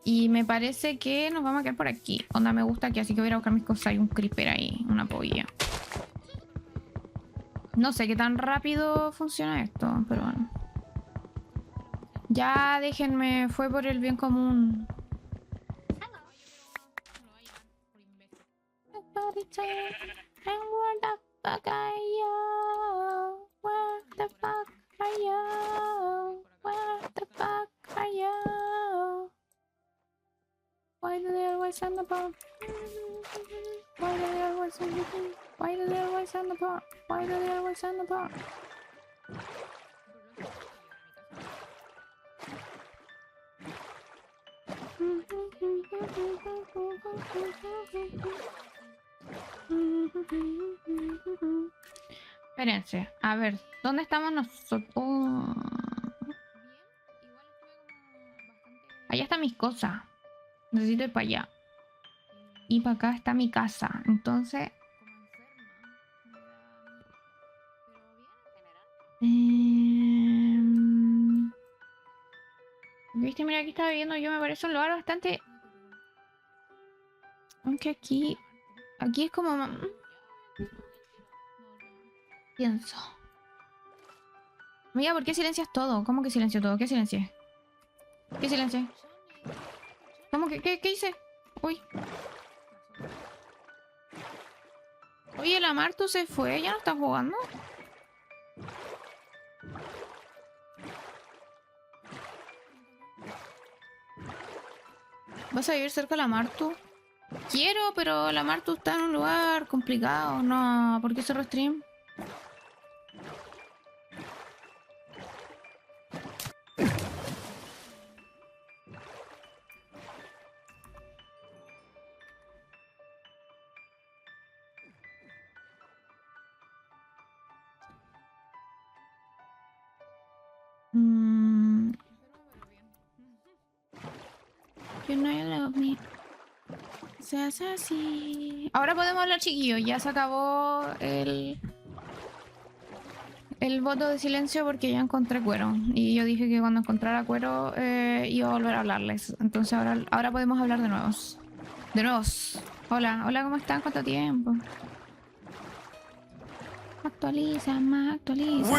Y me parece que nos vamos a quedar por aquí. Onda, me gusta aquí, así que voy a ir a buscar mis cosas. Hay un creeper ahí, una polla. No sé qué tan rápido funciona esto, pero bueno. Ya déjenme, fue por el bien común. Why do they always send the bomb? Why do they always send the bomb? Why do they always send the bomb? Why do they always send the bomb? Espérense, a ver, ¿dónde estamos nosotros? Allá están mis cosas. Necesito ir para allá. Y para acá está mi casa. Entonces... ¿Viste? Mira, aquí estaba viviendo yo. Me parece un lugar bastante... Aunque aquí... Aquí es como... Pienso. Amiga, ¿por qué silencias todo? ¿Cómo que silencio todo? ¿Qué silencié? ¿Qué silencié? ¿Cómo que? ¿Qué hice? Uy. Oye, la Martu se fue. ¿Ya no está jugando? ¿Vas a vivir cerca de la Martu? Quiero, pero la Martu está en un lugar complicado. No, ¿por qué cerró stream? You know you love me. Seas así. Ahora podemos hablar, chiquillos. Ya se acabó el voto de silencio porque ya encontré cuero. Y yo dije que cuando encontrara cuero iba a volver a hablarles. Entonces ahora podemos hablar de nuevos. De nuevos. Hola, hola, ¿cómo están? ¿Cuánto tiempo? Actualiza, más actualiza.